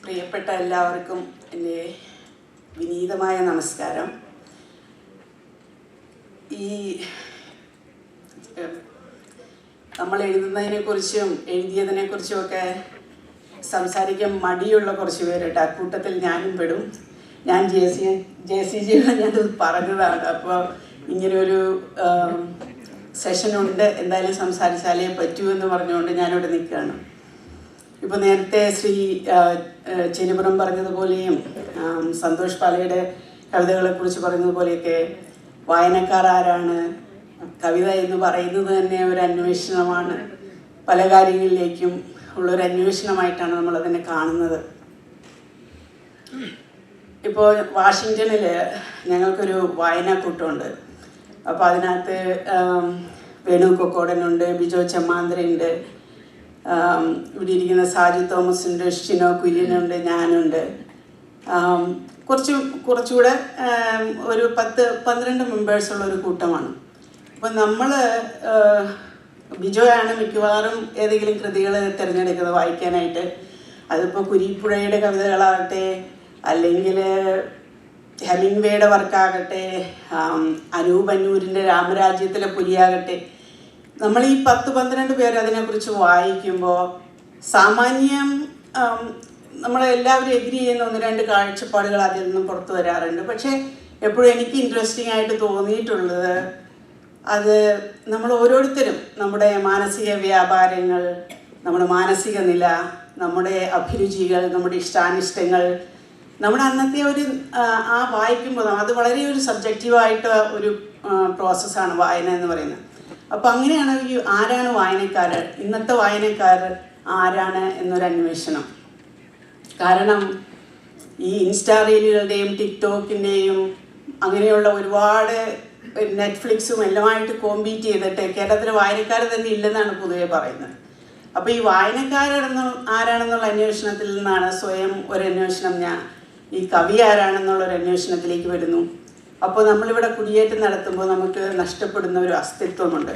Speaker 9: പ്രിയപ്പെട്ട എല്ലാവർക്കും എൻ്റെ വിനീതമായ നമസ്കാരം. ഈ നമ്മൾ എഴുതുന്നതിനെക്കുറിച്ചും എഴുതിയതിനെക്കുറിച്ചും ഒക്കെ സംസാരിക്കാൻ മടിയുള്ള കുറച്ച് പേരുണ്ട്. അക്കൂട്ടത്തിൽ ഞാനും പെടും. ഞാൻ JCG ഞാനത് പറഞ്ഞതാണ്. അപ്പോൾ ഇങ്ങനെയൊരു സെഷനുണ്ട്, എന്തായാലും സംസാരിച്ചാലേ പറ്റൂ എന്ന് പറഞ്ഞുകൊണ്ട് ഞാനിവിടെ നിൽക്കുകയാണ്. ഇപ്പോൾ നേരത്തെ ശ്രീ ചെരിപുരം പറഞ്ഞതുപോലെയും സന്തോഷ് പാലയുടെ കവിതകളെക്കുറിച്ച് പറഞ്ഞതുപോലെയൊക്കെ വായനക്കാർ ആരാണ്, കവിത എന്ന് പറയുന്നത് തന്നെ ഒരു അന്വേഷണമാണ്. പല കാര്യങ്ങളിലേക്കും ഉള്ളൊരു അന്വേഷണമായിട്ടാണ് നമ്മളതിനെ കാണുന്നത്. ഇപ്പോൾ വാഷിങ്ടണിൽ ഞങ്ങൾക്കൊരു വായനാക്കൂട്ടമുണ്ട്. അപ്പോൾ അതിനകത്ത് വേണു കൊക്കോടനുണ്ട്, ബിജോ ചെമ്മാന്തരയുണ്ട്, ഇവിടെ സാജു തോമസ് ഉണ്ട്, ഷിനോ കുര്യനുണ്ട്, ഞാനുണ്ട്. കുറച്ചുകൂടെ ഒരു 10-12 മെമ്പേഴ്സുള്ള ഒരു കൂട്ടമാണ്. അപ്പം നമ്മൾ ബിജോയാണ് മിക്കവാറും ഏതെങ്കിലും കൃതികൾ തിരഞ്ഞെടുക്കുന്നത് വായിക്കാനായിട്ട്. അതിപ്പോൾ കുരിപ്പുഴയുടെ കവിതകളാകട്ടെ, അല്ലെങ്കിൽ ഹെമിംഗ്വേയുടെ വർക്കാകട്ടെ, അനൂപ് അന്നൂരിൻ്റെ രാമരാജ്യത്തിലെ പുലിയാകട്ടെ, നമ്മൾ ഈ 10-12 പേര് അതിനെക്കുറിച്ച് വായിക്കുമ്പോൾ സാമാന്യം നമ്മളെല്ലാവരും എഗ്രി ചെയ്യുന്ന 1-2 കാഴ്ചപ്പാടുകൾ അതിൽ നിന്നും പുറത്തു വരാറുണ്ട്. പക്ഷേ എപ്പോഴും എനിക്ക് ഇൻട്രസ്റ്റിംഗ് ആയിട്ട് തോന്നിയിട്ടുള്ളത് അത് നമ്മൾ ഓരോരുത്തരും നമ്മുടെ മാനസിക വ്യാപാരങ്ങൾ, നമ്മുടെ മാനസിക നില, നമ്മുടെ അഭിരുചികൾ, നമ്മുടെ ഇഷ്ടാനിഷ്ടങ്ങൾ, നമ്മുടെ അന്നത്തെ ഒരു ആ വായിക്കുമ്പോൾ അത് വളരെ ഒരു സബ്ജക്റ്റീവായിട്ട് ഒരു പ്രോസസ്സാണ് വായന എന്ന് പറയുന്നത്. അപ്പോൾ അങ്ങനെയാണ് ഈ ആരാണ് വായനക്കാരൻ, ഇന്നത്തെ വായനക്കാരൻ ആരാണ് എന്നൊരു അന്വേഷണം. കാരണം ഈ ഇൻസ്റ്റാ റീലുകളുടെയും ടിക്ടോക്കിൻ്റെയും അങ്ങനെയുള്ള ഒരുപാട് നെറ്റ്ഫ്ലിക്സും എല്ലാമായിട്ട് കോമ്പീറ്റ് ചെയ്തിട്ട് കേരളത്തിലെ വായനക്കാർ തന്നെ ഇല്ലെന്നാണ് പൊതുവെ പറയുന്നത്. അപ്പോൾ ഈ ആരാണെന്നുള്ള അന്വേഷണത്തിൽ നിന്നാണ് സ്വയം ഒരു അന്വേഷണം, ഞാൻ ഈ കവി ആരാണെന്നുള്ളൊരു അന്വേഷണത്തിലേക്ക് വരുന്നു. അപ്പോൾ നമ്മളിവിടെ കുടിയേറ്റം നടത്തുമ്പോൾ നമുക്ക് നഷ്ടപ്പെടുന്ന ഒരു അസ്തിത്വമുണ്ട്.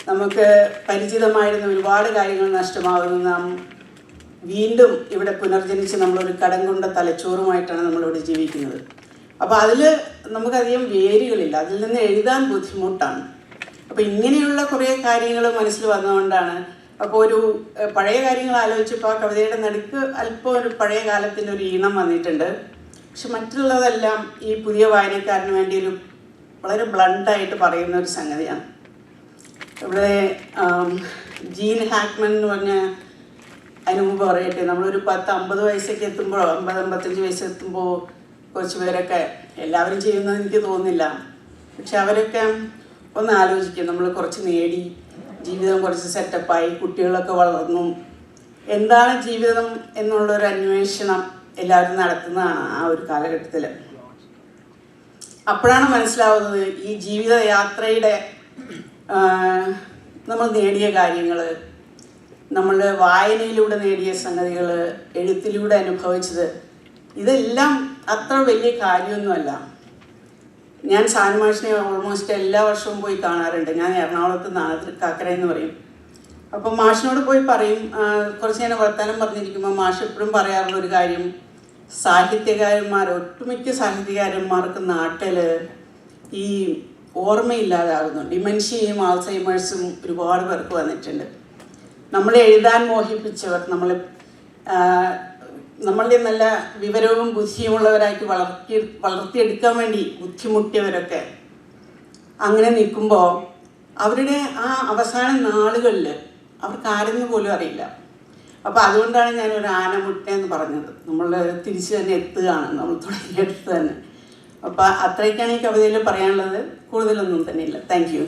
Speaker 9: നമുക്ക് പരിചിതമായിരുന്ന ഒരുപാട് കാര്യങ്ങൾ നഷ്ടമാകുന്നു. നാം വീണ്ടും ഇവിടെ പുനർജനിച്ച് നമ്മളൊരു കടം കൊണ്ട തലച്ചോറുമായിട്ടാണ് നമ്മളിവിടെ ജീവിക്കുന്നത്. അപ്പോൾ അതിൽ നമുക്കധികം വേരുകളില്ല, അതിൽ നിന്ന് എഴുതാൻ ബുദ്ധിമുട്ടാണ്. അപ്പോൾ ഇങ്ങനെയുള്ള കുറേ കാര്യങ്ങൾ മനസ്സിൽ വന്നുകൊണ്ടാണ്. അപ്പോൾ ഒരു പഴയ കാര്യങ്ങൾ ആലോചിച്ചപ്പോൾ ആ കവിതയുടെ നടുക്ക് അല്പം ഒരു പഴയ കാലത്തിൻ്റെ ഒരു ഈണം വന്നിട്ടുണ്ട്. പക്ഷെ മറ്റുള്ളതെല്ലാം ഈ പുതിയ വായനക്കാരന് വേണ്ടി ഒരു വളരെ ബ്ലണ്ടായിട്ട് പറയുന്ന ഒരു സംഗതിയാണ്. ഇവിടെ ജീൻ ഹാക്ക്മൻ എന്ന് പറഞ്ഞ അതിന് മുമ്പ് പറയട്ടെ, നമ്മളൊരു 10-50 വയസ്സൊക്കെ എത്തുമ്പോഴോ 50-55 വയസ്സെത്തുമ്പോൾ കുറച്ച് പേരൊക്കെ, എല്ലാവരും ചെയ്യുന്നത് എനിക്ക് തോന്നുന്നില്ല, പക്ഷെ അവരൊക്കെ ഒന്ന് ആലോചിക്കും. നമ്മൾ കുറച്ച് നേടി, ജീവിതം കുറച്ച് സെറ്റപ്പായി, കുട്ടികളൊക്കെ വളർന്നു, എന്താണ് ജീവിതം എന്നുള്ളൊരു അന്വേഷണം എല്ലാവരും നടത്തുന്നതാണ് ആ ഒരു കാലഘട്ടത്തിൽ. അപ്പോഴാണ് മനസ്സിലാവുന്നത് ഈ ജീവിതയാത്രയുടെ നമ്മൾ നേടിയ കാര്യങ്ങൾ, നമ്മൾ വായനയിലൂടെ നേടിയ സംഗതികൾ, എഴുത്തിലൂടെ അനുഭവിച്ചത്, ഇതെല്ലാം അത്ര വലിയ കാര്യമൊന്നുമല്ല. ഞാൻ സാനുമാഷിനെ ഓൾമോസ്റ്റ് എല്ലാ വർഷവും പോയി കാണാറുണ്ട്. ഞാൻ എറണാകുളത്ത് നിന്നാണ്, തൃക്കാക്കര എന്ന് പറയും. അപ്പം മാഷിനോട് പോയി പറയും, കുറച്ച് നേരം വർത്തമാനം പറഞ്ഞിരിക്കുമ്പോൾ മാഷ് എപ്പോഴും പറയാറുള്ള ഒരു കാര്യം, ഒട്ടുമിക്ക സാഹിത്യകാരന്മാർക്ക് നാട്ടിൽ ഈ ഓർമ്മയില്ലാതാകുന്നു. ഡിമെൻഷ്യയും ആൾസൈമേഴ്സും ഒരുപാട് പേർക്ക് വന്നിട്ടുണ്ട്. നമ്മളെ എഴുതാൻ മോഹിപ്പിച്ചവർ, നമ്മളുടെ നല്ല വിവരവും ബുദ്ധിയുമുള്ളവരായിട്ട് വളർത്തിയെടുക്കാൻ വേണ്ടി ബുദ്ധിമുട്ടിയവരൊക്കെ അങ്ങനെ നിൽക്കുമ്പോൾ അവരുടെ ആ അവസാന നാളുകളിൽ അവർക്ക് ആരെന്ന് പോലും അറിയില്ല. അപ്പോൾ അതുകൊണ്ടാണ് ഞാനൊരു ആനമുട്ട എന്ന് പറഞ്ഞത്. നമ്മൾ തിരിച്ചു തന്നെ എത്തുകയാണ്, നമ്മൾ തുടങ്ങിയെടുത്ത് തന്നെ. അപ്പോൾ അത്രയ്ക്കാണ് ഈ കവിതയിൽ പറയാനുള്ളത്. കൂടുതലൊന്നും തന്നെ ഇല്ല. Thank you.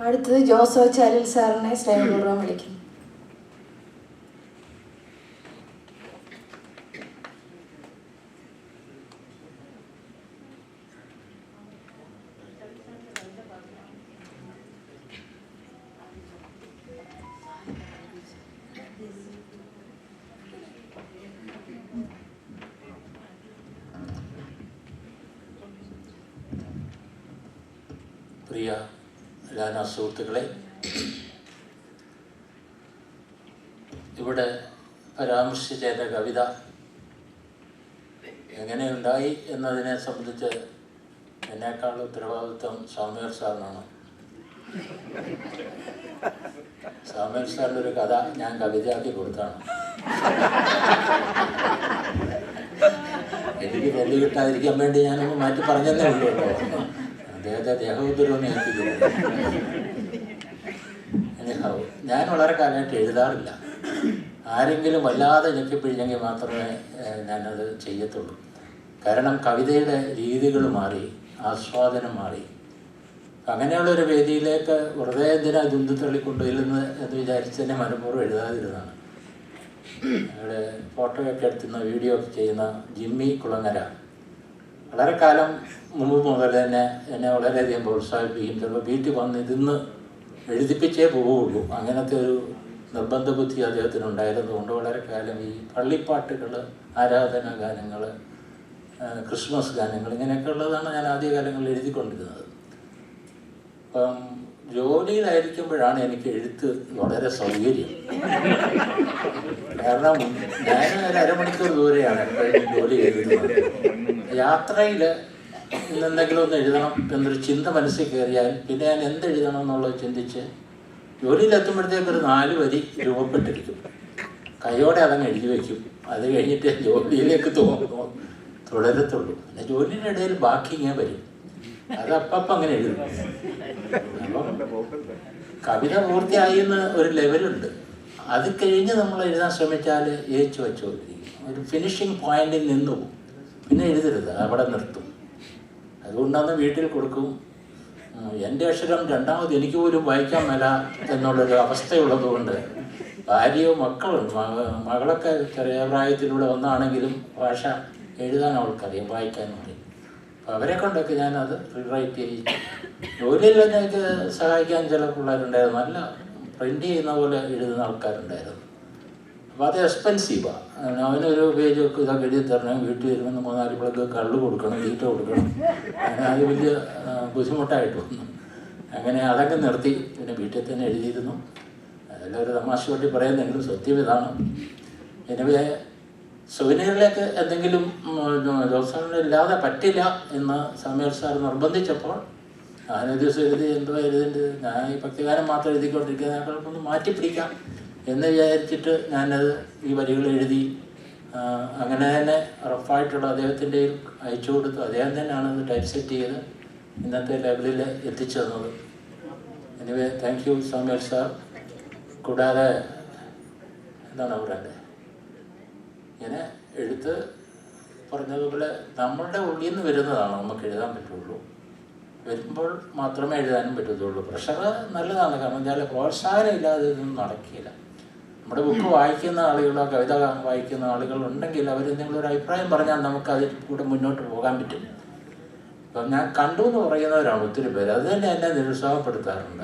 Speaker 8: അടുത്തത് ജോസോ ചാലിൽ സാറിനെ സ്നേഹപൂർവ്വം വിളിക്കുന്നു.
Speaker 10: പ്രിയ ലാന സുഹൃത്തുക്കളെ, ഇവിടെ പരാമർശിച്ച എൻ്റെ കവിത എങ്ങനെയുണ്ടായി എന്നതിനെ സംബന്ധിച്ച് എന്നേക്കാൾ ഉത്തരവാദിത്വം സാമുവേൽ സാറിനാണ്. സാമുവേൽ സാറിൻ്റെ ഒരു കഥ ഞാൻ കവിതയാക്കി കൊടുത്താണ്. എനിക്ക് വെല്ലു കിട്ടാതിരിക്കാൻ വേണ്ടി ഞാനൊന്ന് മാറ്റി പറഞ്ഞതേ ഉള്ളൂ കേട്ടോ. അദ്ദേഹത്തെ ദേഹോദരവൊന്നും ഏൽപ്പിക്കുന്നു. ഞാൻ വളരെ കാലമായിട്ട് എഴുതാറില്ല. ആരെങ്കിലും വല്ലാതെ ഞെക്കിപ്പിഴിഞ്ഞെങ്കിൽ മാത്രമേ ഞാനത് ചെയ്യത്തുള്ളൂ. കാരണം കവിതയുടെ രീതികൾ മാറി, ആസ്വാദനം മാറി. അങ്ങനെയുള്ളൊരു വേദിയിലേക്ക് വെറുതെ എന്തിനാ ദുന്തു തള്ളിക്കൊണ്ടുവരുന്നത് എന്ന് വിചാരിച്ച് തന്നെ മനഃപൂർവ്വം എഴുതാതിരുന്നതാണ്. അവിടെ ഫോട്ടോയൊക്കെ എടുത്തുന്ന വീഡിയോ ഒക്കെ ചെയ്യുന്ന ജിമ്മി കുളങ്ങര വളരെ കാലം മുമ്പ് മുതൽ തന്നെ എന്നെ വളരെയധികം പ്രോത്സാഹിപ്പിക്കും. ചിലപ്പോൾ വീട്ടിൽ വന്ന് ഇതിന്ന് എഴുതിപ്പിച്ചേ പോവുള്ളൂ, അങ്ങനത്തെ ഒരു നിർബന്ധ ബുദ്ധി അദ്ദേഹത്തിനുണ്ടായിരുന്നതുകൊണ്ട് വളരെ കാലം ഈ പള്ളിപ്പാട്ടുകൾ, ആരാധനാ ഗാനങ്ങൾ, ക്രിസ്മസ് ഗാനങ്ങൾ, ഇങ്ങനെയൊക്കെ ഉള്ളതാണ് ഞാൻ ആദ്യകാലങ്ങളിൽ എഴുതിക്കൊണ്ടിരുന്നത്. അപ്പം ജോലിയിലായിരിക്കുമ്പോഴാണ് എനിക്ക് എഴുത്ത് വളരെ സൗകര്യം. കാരണം ഞാൻ ഒരു അരമണിക്കൂർ ദൂരെയാണ് എപ്പോഴും ജോലി ചെയ്തിരുന്നത്. യാത്രയിൽ എന്തെങ്കിലും ഒന്ന് എഴുതണം എന്നൊരു ചിന്ത മനസ്സിൽ കയറിയാൽ പിന്നെ ഞാൻ എന്തെഴുതണം എന്നുള്ളത് ചിന്തിച്ച് ജോലിയിലെത്തുമ്പോഴത്തേക്കൊരു 4 വരി രൂപപ്പെട്ടിരിക്കും. കൈയോടെ അതങ്ങ് എഴുതി വയ്ക്കും. അത് കഴിഞ്ഞിട്ട് ജോലിയിലേക്ക് തുടരത്തുള്ളൂ. പിന്നെ ജോലിയുടെ ഇടയിൽ ബാക്കി ഇങ്ങനെ വരും, അത് അപ്പം അങ്ങനെ എഴുതും. അപ്പം കവിത പൂർത്തിയായി എന്ന് ഒരു ലെവലുണ്ട്. അത് കഴിഞ്ഞ് നമ്മൾ എഴുതാൻ ശ്രമിച്ചാൽ ഏച്ചു വെച്ചുകൊണ്ടിരിക്കും. ഒരു ഫിനിഷിങ് പോയിന്റിൽ നിന്നു പോകും. പിന്നെ എഴുതരുത്, അവിടെ നിർത്തും. അതുകൊണ്ടാണ് വീട്ടിൽ കൊടുക്കും. എൻ്റെ അക്ഷരം രണ്ടാമത് എനിക്ക് പോലും വായിക്കാൻ മേല എന്നുള്ളൊരു അവസ്ഥയുള്ളതുകൊണ്ട് ഭാര്യയോ മക്കളുണ്ട്, മകളൊക്കെ ചെറിയ പ്രായത്തിലൂടെ വന്നാണെങ്കിലും ഭാഷ എഴുതാൻ അവൾക്കറിയാം, വായിക്കാനും അറിയാം. അപ്പം അവരെ കൊണ്ടൊക്കെ ഞാനത് റീറൈറ്റ് ചെയ്യിച്ചു. ജോലിയിൽ എനിക്ക് സഹായിക്കാൻ ചില പിള്ളേരുണ്ടായിരുന്നു. നല്ല പ്രിൻ്റ് ചെയ്യുന്ന പോലെ എഴുതുന്ന ആൾക്കാരുണ്ടായിരുന്നു. അപ്പോൾ അത് എക്സ്പെൻസീവാണ്. അവനൊരു പേജ് ഒക്കെ ഇതൊക്കെ എഴുതി തരണം, വീട്ടിൽ വരുമ്പോൾ 3-4 പ്ലഗ് കള്ള് കൊടുക്കണം, തീറ്റ കൊടുക്കണം. അങ്ങനെ അത് വലിയ ബുദ്ധിമുട്ടായിട്ട് വന്നു. അങ്ങനെ അതൊക്കെ നിർത്തി. പിന്നെ വീട്ടിൽ തന്നെ എഴുതിയിരുന്നു. അതിലൊരു തമാശ വേണ്ടി പറയുന്നെങ്കിലും സത്യം ഇതാണ്. പിന്നെ സുവിനീറിലേക്ക് എന്തെങ്കിലും ദിവസങ്ങളില്ലാതെ പറ്റില്ല എന്ന് സാമുവേൽ സാർ നിർബന്ധിച്ചപ്പോൾ ഞാനൊരു ദിവസം എഴുതി, എന്തോ എഴുതേണ്ടത്, ഞാൻ ഈ ഭക്തിഗാനം മാത്രം എഴുതിക്കൊണ്ടിരിക്കുന്നതിനേക്കാളൊന്ന് മാറ്റിപ്പിടിക്കാം എന്ന് വിചാരിച്ചിട്ട് ഞാനത് ഈ വരികൾ എഴുതി. അങ്ങനെ തന്നെ റഫായിട്ടുള്ള അദ്ദേഹത്തിൻ്റെ അയച്ചു കൊടുത്തു. അദ്ദേഹം തന്നെയാണ് അത് ടൈപ്പ് സെറ്റ് ചെയ്ത് ഇന്നത്തെ ലെവലിൽ എത്തിച്ചു തന്നത്. Anyway thank you Samuel sir. കൂടാതെ എന്താണ് പറയണ്ടേ, ഇങ്ങനെ എഴുത്ത് പറഞ്ഞതുപോലെ നമ്മളുടെ ഉള്ളിൽ നിന്ന് വരുന്നതാണ് നമുക്ക് എഴുതാൻ പറ്റുള്ളൂ. വരുമ്പോൾ മാത്രമേ എഴുതാനും പറ്റത്തുള്ളൂ. പ്രഷർ നല്ലതാണ്, കാരണം വെച്ചാൽ പ്രോത്സാഹനം ഇല്ലാതെ ഇതൊന്നും നടക്കില്ല. നമ്മുടെ ബുക്ക് വായിക്കുന്ന ആളുകളോ കവിത വായിക്കുന്ന ആളുകൾ ഉണ്ടെങ്കിൽ അവർ എന്തെങ്കിലും ഒരു അഭിപ്രായം പറഞ്ഞാൽ നമുക്ക് അതിൽ കൂടെ മുന്നോട്ട് പോകാൻ പറ്റും. അപ്പം ഞാൻ കണ്ടു എന്ന് പറയുന്നവരാണ് ഒത്തിരി പേര്. അത് തന്നെ എന്നെ നിരുത്സാഹപ്പെടുത്താറുണ്ട്.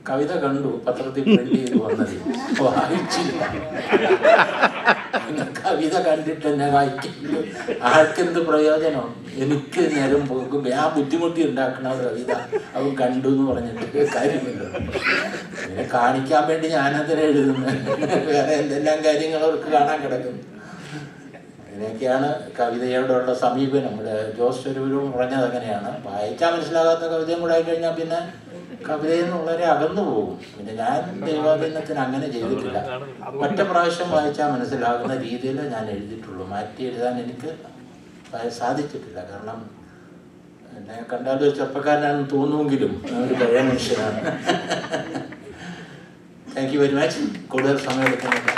Speaker 10: കവിത കണ്ടു, പത്രത്തിൽ പ്രിന്റ് ചെയ്ത് വന്നത് വായിച്ചില്ല. കവിത കണ്ടിട്ട് എന്നെ വായിക്കുന്നു, ആൾക്കെന്ത് പ്രയോജനം? എനിക്ക് നേരം പോകും. ആ ബുദ്ധിമുട്ടി ഉണ്ടാക്കണ കവിത അവൻ കണ്ടു എന്ന് പറഞ്ഞിട്ട് കാര്യമില്ല. പിന്നെ കാണിക്കാൻ വേണ്ടി ഞാനതിനെ എഴുതുന്നത്. വേറെ എന്തെല്ലാം കാര്യങ്ങൾ അവർക്ക് കാണാൻ കിടക്കുന്നു. അങ്ങനെയൊക്കെയാണ് കവിതയോടുള്ള സമീപനം. ഇവിടെ ജോസ് ചെരുവരും പറഞ്ഞത് അങ്ങനെയാണ്. വായിച്ചാൽ മനസ്സിലാകാത്ത കവിതയും കൂടെ ആയിക്കഴിഞ്ഞാൽ പിന്നെ കവിതയിൽ നിന്ന് വളരെ അകന്നു പോകും. പിന്നെ ഞാൻ ദൈവാധീനത്തിന് അങ്ങനെ ചെയ്തിട്ടില്ല. ഒറ്റ പ്രാവശ്യം വായിച്ചാൽ മനസ്സിലാകുന്ന രീതിയിൽ ഞാൻ എഴുതിയിട്ടുള്ളൂ. മാറ്റി എഴുതാൻ എനിക്ക് സാധിച്ചിട്ടില്ല. കാരണം എന്നെ കണ്ടാൽ ഒരു ചെറുപ്പക്കാരനാണെന്ന് തോന്നുമെങ്കിലും ഒരു പഴയ മനുഷ്യനാണ്. Thank you very much. കൂടുതൽ സമയം എടുക്കുന്നില്ല.